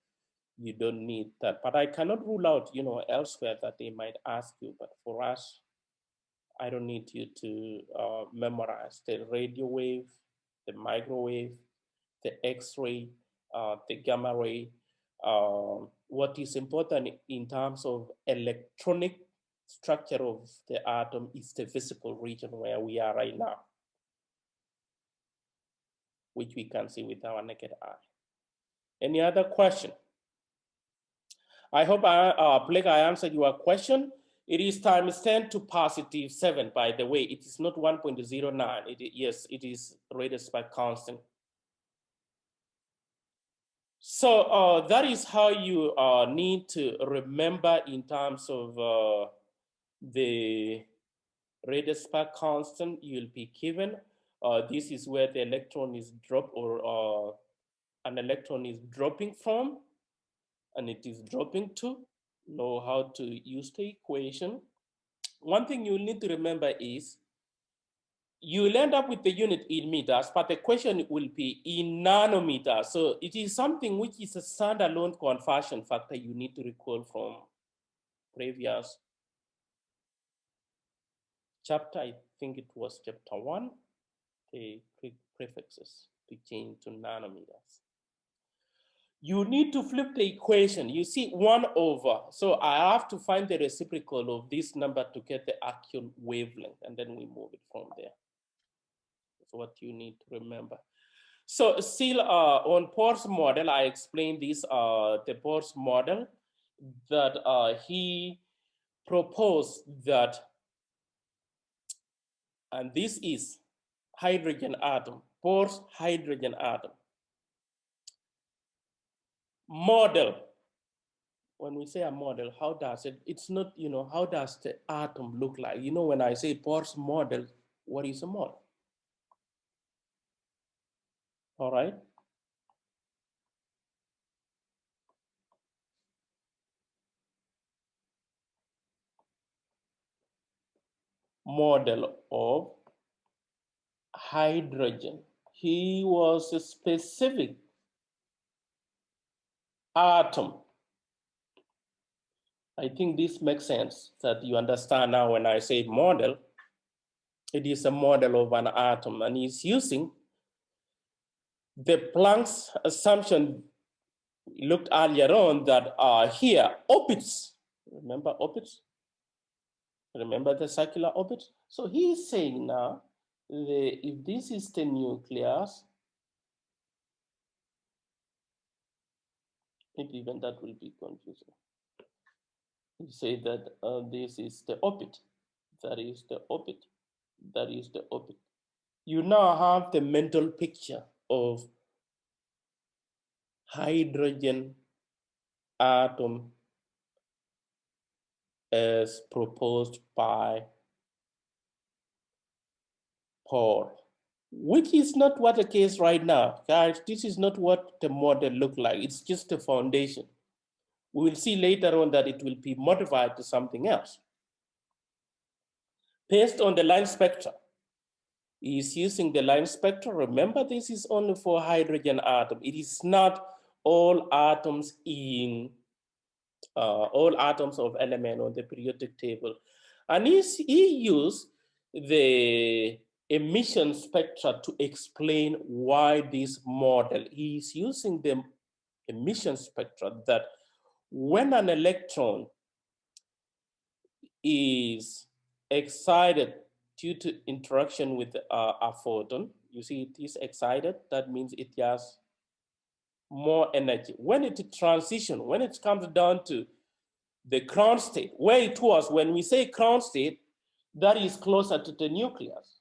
you don't need that. But I cannot rule out, you know, elsewhere that they might ask you, but for us, I don't need you to memorize the radio wave, the microwave, the X-ray, the gamma ray. What is important in terms of electronic structure of the atom is the physical region where we are right now, which we can see with our naked eye. Any other question? I hope Blake, I answered your question. It is times 10 to positive 7, by the way. It is not 1.09. Yes, it is radius per constant. So that is how you need to remember in terms of the radius per constant you'll be given. This is where the electron is dropped, or an electron is dropping from, and it is dropping to. Know how to use the equation. One thing you need to remember is you'll end up with the unit in meters, but the question will be in nanometers. So it is something which is a standalone conversion factor you need to recall from previous chapter. I think it was chapter 1, the prefixes to change to nanometers. You need to flip the equation. You see 1 over. So I have to find the reciprocal of this number to get the actual wavelength, and then we move it from there. That's what you need to remember. So still on Bohr's model, I explained this, the Bohr's model, that he proposed that, and this is hydrogen atom, Bohr's hydrogen atom. Model. When we say a model, how does it, it's not, how does the atom look like? When I say Bohr's model, what is a model? All right. Model of hydrogen. He was a specific atom. I think this makes sense that you understand now when I say model, it is a model of an atom, and he's using the Planck's assumption we looked earlier on that are here, orbits. Remember orbits? Remember the circular orbit? So he's saying now, if this is the nucleus, maybe even that will be confusing. You say that this is the orbit, that is the orbit, that is the orbit. You now have the mental picture of hydrogen atom as proposed by Paul, which is not what the case right now. Guys, this is not what the model look like. It's just a foundation. We will see later on that it will be modified to something else. Based on the line spectra, is using the line spectra. Remember, this is only for hydrogen atom. It is not all atoms in all atoms of element on the periodic table. And he used the emission spectra to explain why this model. He's using the emission spectra that when an electron is excited due to interaction with a photon, you see it is excited, that means it has more energy. When it transitions, when it comes down to the ground state, where it was, when we say ground state, that is closer to the nucleus.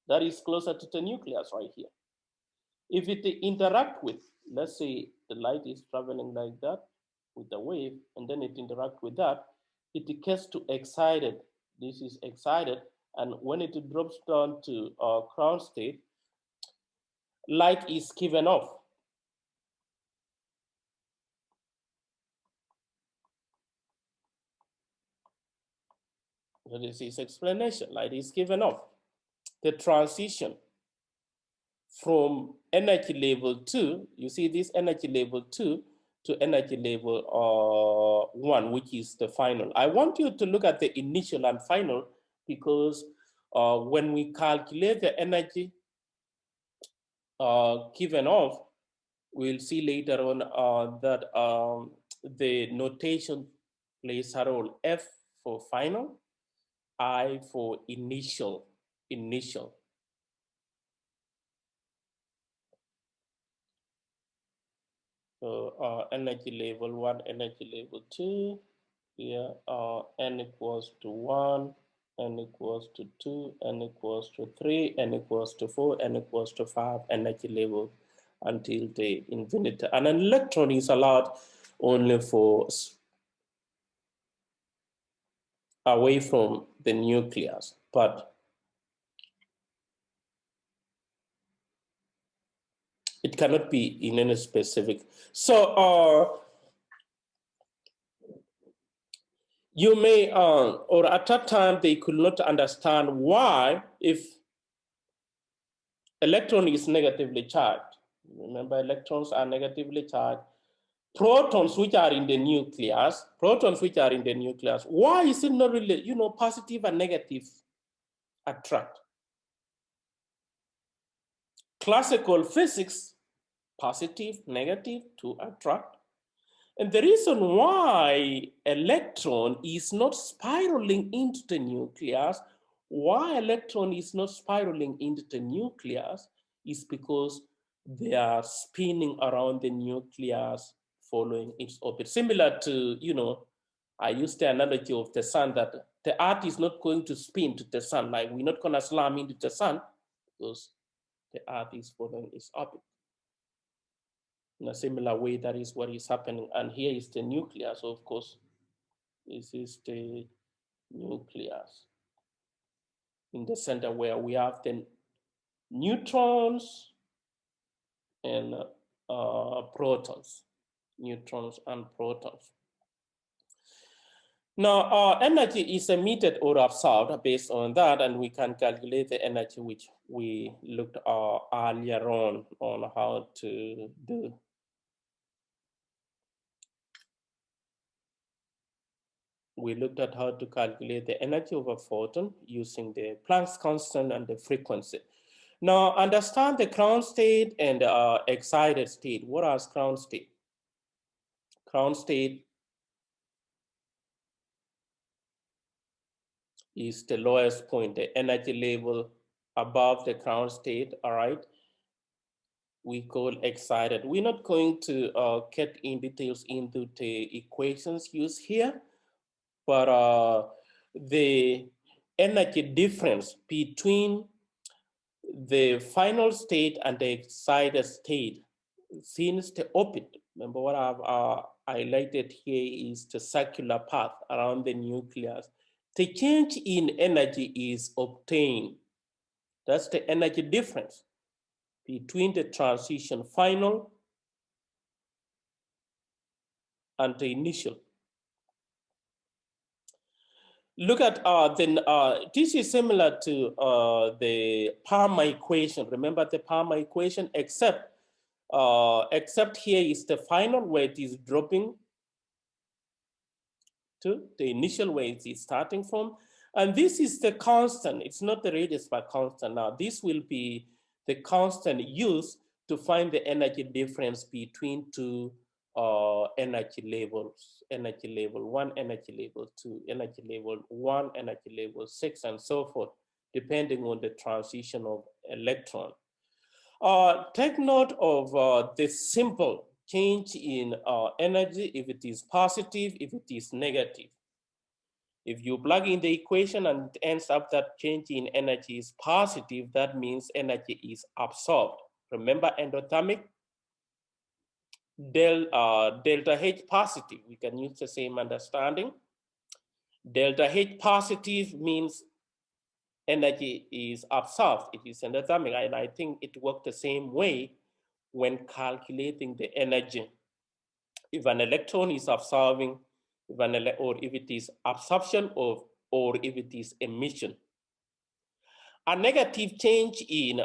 That is closer to the nucleus right here. If it interact with, let's say the light is traveling like that with the wave, and then it interact with that, it gets to excited. This is excited, and when it drops down to ground state, light is given off. So this is explanation. Light is given off. The transition from energy level 2, you see this energy level 2 to energy level 1, which is the final. I want you to look at the initial and final because when we calculate the energy given off, we'll see later on that the notation plays a role. F for final, I for initial. So energy level 1, energy level 2, here n equals to 1, n equals to 2, n equals to 3, n equals to 4, n equals to 5, energy level until the infinity. And an electron is allowed only for away from the nucleus, but it cannot be in any specific. So you may, or at that time, they could not understand why, if electron is negatively charged, remember electrons are negatively charged, protons which are in the nucleus, why is it not really, positive and negative attract? Classical physics, positive, negative to attract. And the reason why electron is not spiraling into the nucleus, is because they are spinning around the nucleus following its orbit. Similar to, I used the analogy of the sun that the earth is not going to spin to the sun, like we're not gonna slam into the sun because the earth is following its orbit. In a similar way, that is what is happening. And here is the nucleus, of course. This is the nucleus in the center where we have the neutrons and protons, neutrons and protons. Now, energy is emitted or absorbed based on that, and we can calculate the energy which we looked earlier on how to do. We looked at how to calculate the energy of a photon using the Planck's constant and the frequency. Now, understand the ground state and excited state. What is ground state? Ground state is the lowest point, the energy level above the ground state, all right? We call excited. We're not going to get in details into the equations used here, but the energy difference between the final state and the excited state since the orbit. Remember what I've highlighted here is the circular path around the nucleus. The change in energy is obtained. That's the energy difference between the transition final and the initial. Look at this is similar to the Palmer equation. Remember the Palmer equation, except here is the final where it is dropping to the initial where it is starting from. And this is the constant. It's not the radius, but constant. Now, this will be the constant used to find the energy difference between two energy levels, energy level 1, energy level 2, energy level 1, energy level 6, and so forth, depending on the transition of electron. Take note of the simple change in energy, if it is positive, if it is negative. If you plug in the equation and it ends up that change in energy is positive, that means energy is absorbed. Remember endothermic? Delta H positive, we can use the same understanding. Delta H positive means energy is absorbed, it is endothermic, and I think it works the same way when calculating the energy. If an electron is absorbing, or if it is absorption or if it is emission. A negative change in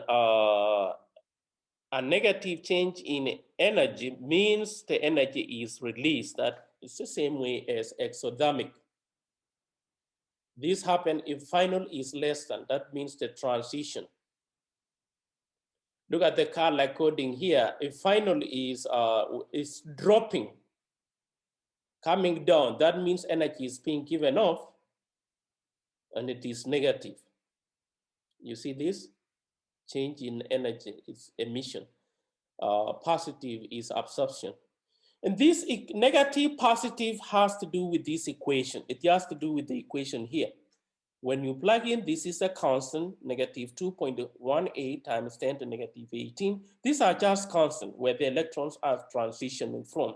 energy means the energy is released. That is the same way as exothermic. This happens if final is less than, that means the transition. Look at the color coding here. If final is dropping, coming down, that means energy is being given off and it is negative. You see this? Change in energy is emission. Positive is absorption. And this negative positive has to do with this equation. It has to do with the equation here. When you plug in, this is a constant, negative 2.18 times 10 to negative 18. These are just constant where the electrons are transitioning from.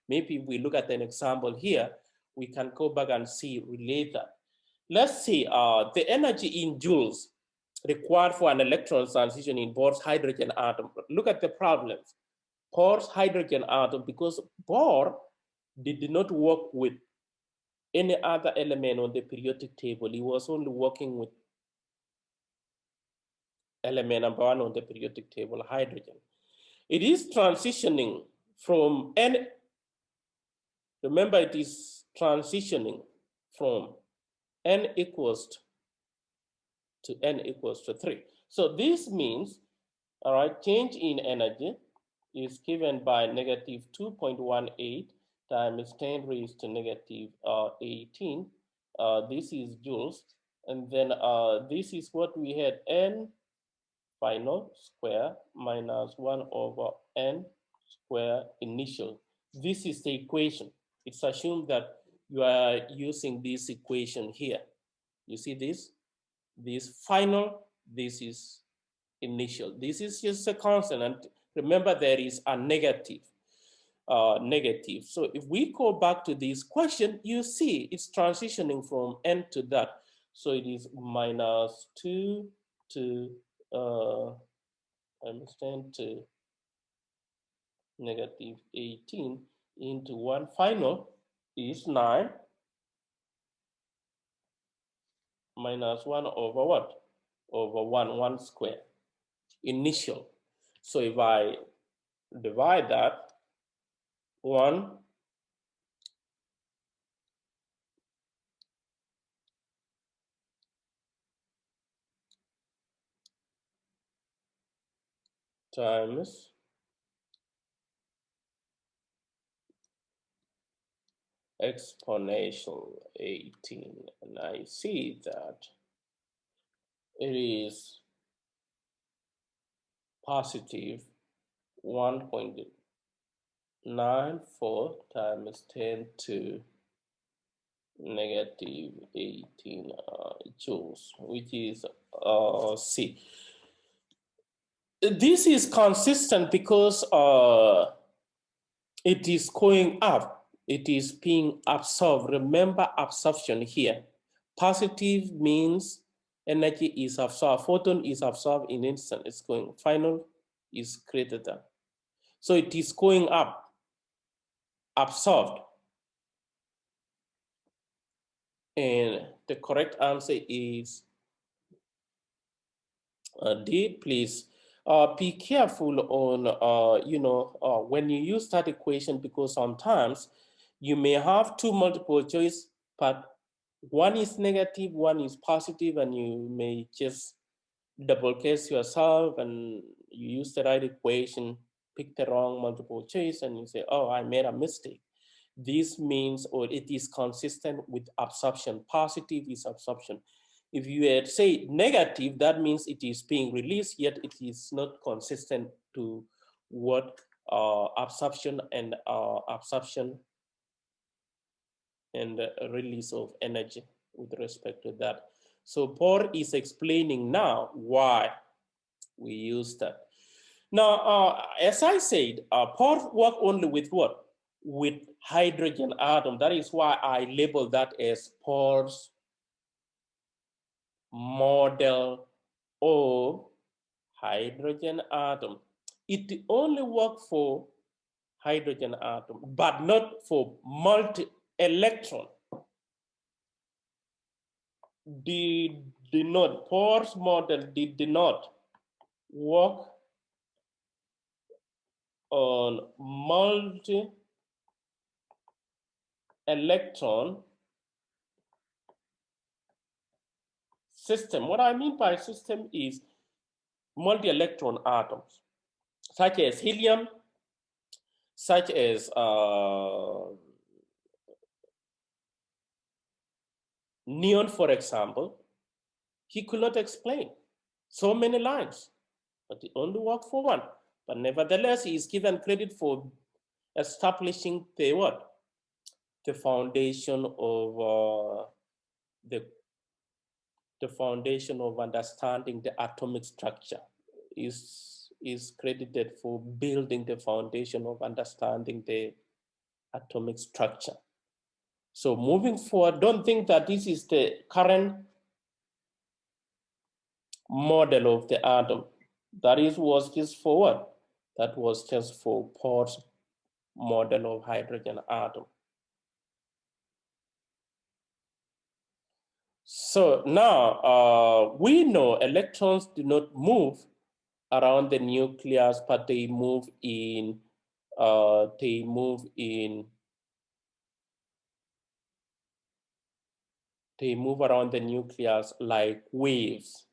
Maybe if we look at an example here, we can go back and see, relate that. Let's see, the energy in joules required for an electron transition in Bohr's hydrogen atom. Look at the problems. Bohr's hydrogen atom, because Bohr did not work with any other element on the periodic table. He was only working with element number 1 on the periodic table, hydrogen. It is transitioning from N, remember it is transitioning from N equals to N equals to 3. So this means, all right, change in energy is given by negative 2.18 times 10 raised to negative 18. This is joules. And then this is what we had, N final square minus 1 over N square initial. This is the equation. It's assumed that you are using this equation here. You see this? This final, this is initial. This is just a constant. And remember, there is a negative. negative. So if we go back to this question, you see it's transitioning from n to that. So it is -2 to understand to -18 into one final is 9 minus 1 over what? Over 1 square initial. So if I divide that, 1 times exponential 18, and I see that it is positive 1.94 times 10 to negative 18 joules, which is C. This is consistent because it is going up. It is being absorbed. Remember absorption here. Positive means energy is absorbed. Photon is absorbed in instant. It's going. Final is greater than. So it is going up, absorbed. And the correct answer is D. Please be careful on, when you use that equation, because sometimes you may have two multiple choice, but one is negative, one is positive, and you may just double guess yourself and you use the right equation, pick the wrong multiple choice, and you say, oh, I made a mistake. This means, or it is consistent with absorption. Positive is absorption. If you had say negative, that means it is being released, yet it is not consistent to what absorption and release of energy with respect to that. So Paul is explaining now why we use that. Now, as I said, Paul work only with what? With hydrogen atom. That is why I label that as Paul's model of hydrogen atom. It only works for hydrogen atom, but not for multi-electron. Paul's model did not work on multi-electron system. What I mean by system is multi-electron atoms, such as helium, such as neon, for example. He could not explain so many lines, but it only worked for one. But nevertheless, he is given credit for establishing the what? The foundation of the foundation of understanding the atomic structure. Is credited for building the foundation of understanding the atomic structure. So moving forward, don't think that this is the current model of the atom. That was just for what? That was just for Paul's model of hydrogen atom. So now we know electrons do not move around the nucleus, but they move in around the nucleus like waves.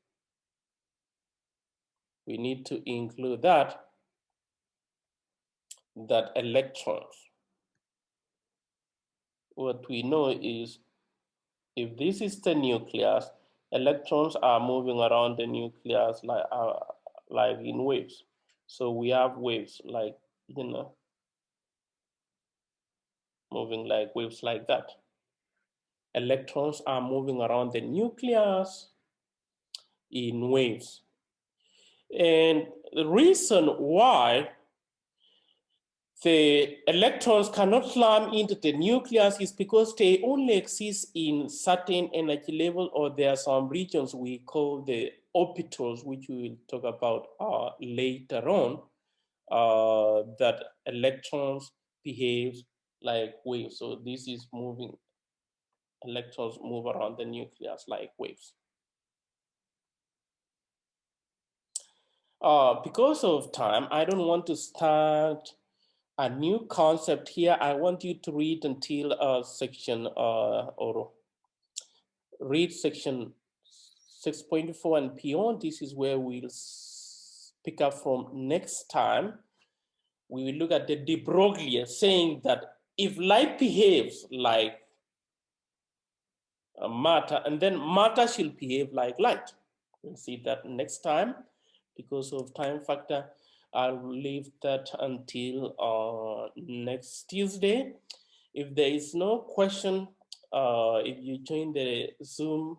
We need to include that electrons, what we know is, if this is the nucleus, electrons are moving around the nucleus like in waves. So we have waves like, moving like waves like that. Electrons are moving around the nucleus in waves. And the reason why the electrons cannot slam into the nucleus is because they only exist in certain energy level, or there are some regions we call the orbitals, which we will talk about later on, that electrons behave like waves. So this is moving, electrons move around the nucleus like waves. Because of time, I don't want to start a new concept here. I want you to read until section or read section 6.4 and beyond. This is where we'll pick up from next time. We will look at the de Broglie saying that if light behaves like matter, and then matter shall behave like light. We'll see that next time. Because of time factor, I'll leave that until next Tuesday. If there is no question, if you join the Zoom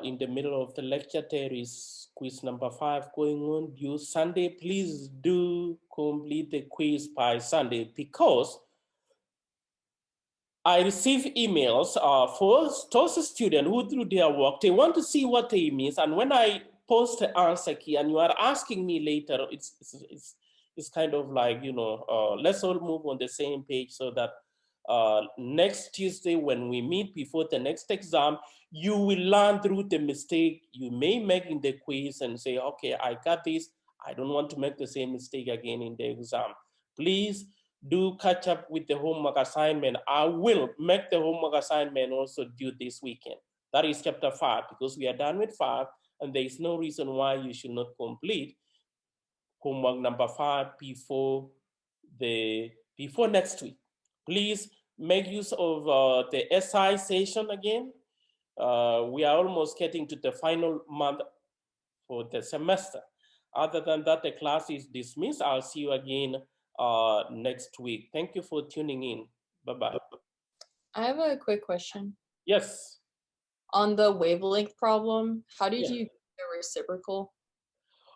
in the middle of the lecture, there is quiz number 5 going on due Sunday. Please do complete the quiz by Sunday, because I receive emails for those students who do their work. They want to see what they miss, and when I post the answer key and you are asking me later, it's kind of like, you know, let's all move on the same page, so that next Tuesday when we meet before the next exam, you will learn through the mistake you may make in the quiz and say, okay, I got this. I don't want to make the same mistake again in the exam. Please do catch up with the homework assignment. I will make the homework assignment also due this weekend. That is chapter 5, because we are done with 5, and there is no reason why you should not complete homework number 5 before next week. Please make use of the SI session again. We are almost getting to the final month for the semester. Other than that, the class is dismissed. I'll see you again next week. Thank you for tuning in. Bye-bye. I have a quick question. Yes. On the wavelength problem, how did Yeah. you get the reciprocal?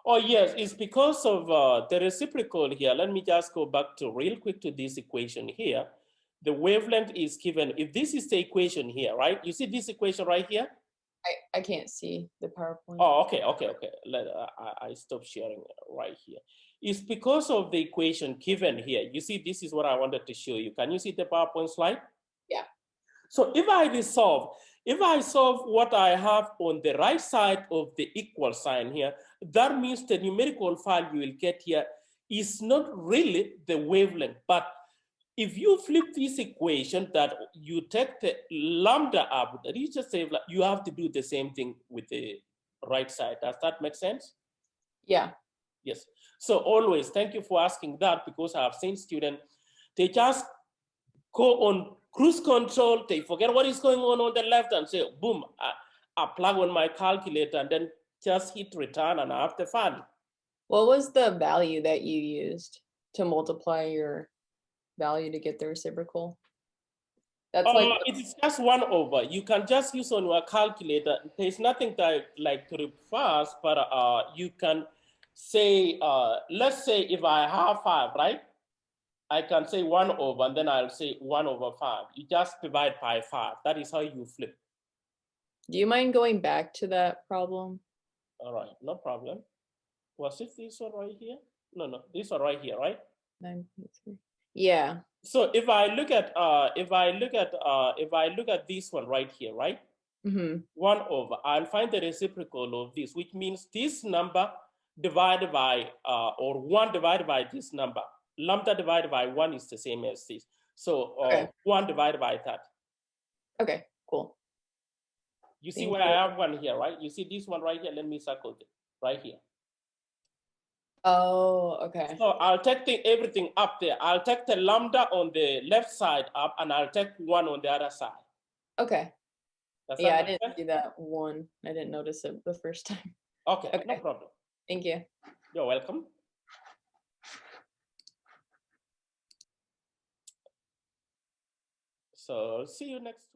Oh, yes, it's because of the reciprocal here. Let me just go back to real quick to this equation here. The wavelength is given, if this is the equation here, right? You see this equation right here? I can't see the PowerPoint. Oh, okay. I stopped sharing right here. It's because of the equation given here. You see, this is what I wanted to show you. Can you see the PowerPoint slide? Yeah. So if I solve what I have on the right side of the equal sign here, that means the numerical value you will get here is not really the wavelength, but if you flip this equation, that you take the lambda up, that you just say you have to do the same thing with the right side. Does that make sense? Yeah. Yes. So always, thank you for asking that, because I have seen students, they just go on cruise control, they forget what is going on the left and say, boom, I plug on my calculator and then just hit return and I have the fund. What was the value that you used to multiply your value to get the reciprocal? That's it's just 1 over. You can just use on your calculator. There's nothing that like to reverse, but you can say, let's say if I have 5, right? I can say 1 over, and then I'll say 1 over 5. You just divide by 5. That is how you flip. Do you mind going back to that problem? All right, no problem. Was it this one right here? No, this one right here, right? 9.3. Yeah. So if I look at this one right here, right? Mm-hmm. 1 over, I'll find the reciprocal of this, which means this number divided by or 1 divided by this number. Lambda divided by 1 is the same as this. So Okay. 1 divided by that. Okay, cool. You see where I have 1 here, right? You see this one right here? Let me circle it right here. Oh, okay. So I'll take everything up there. I'll take the lambda on the left side up, and I'll take 1 on the other side. Okay. Does Yeah, I that make didn't sense? see that 1. I didn't notice it the first time. Okay, no problem. Thank you. You're welcome. So see you next week.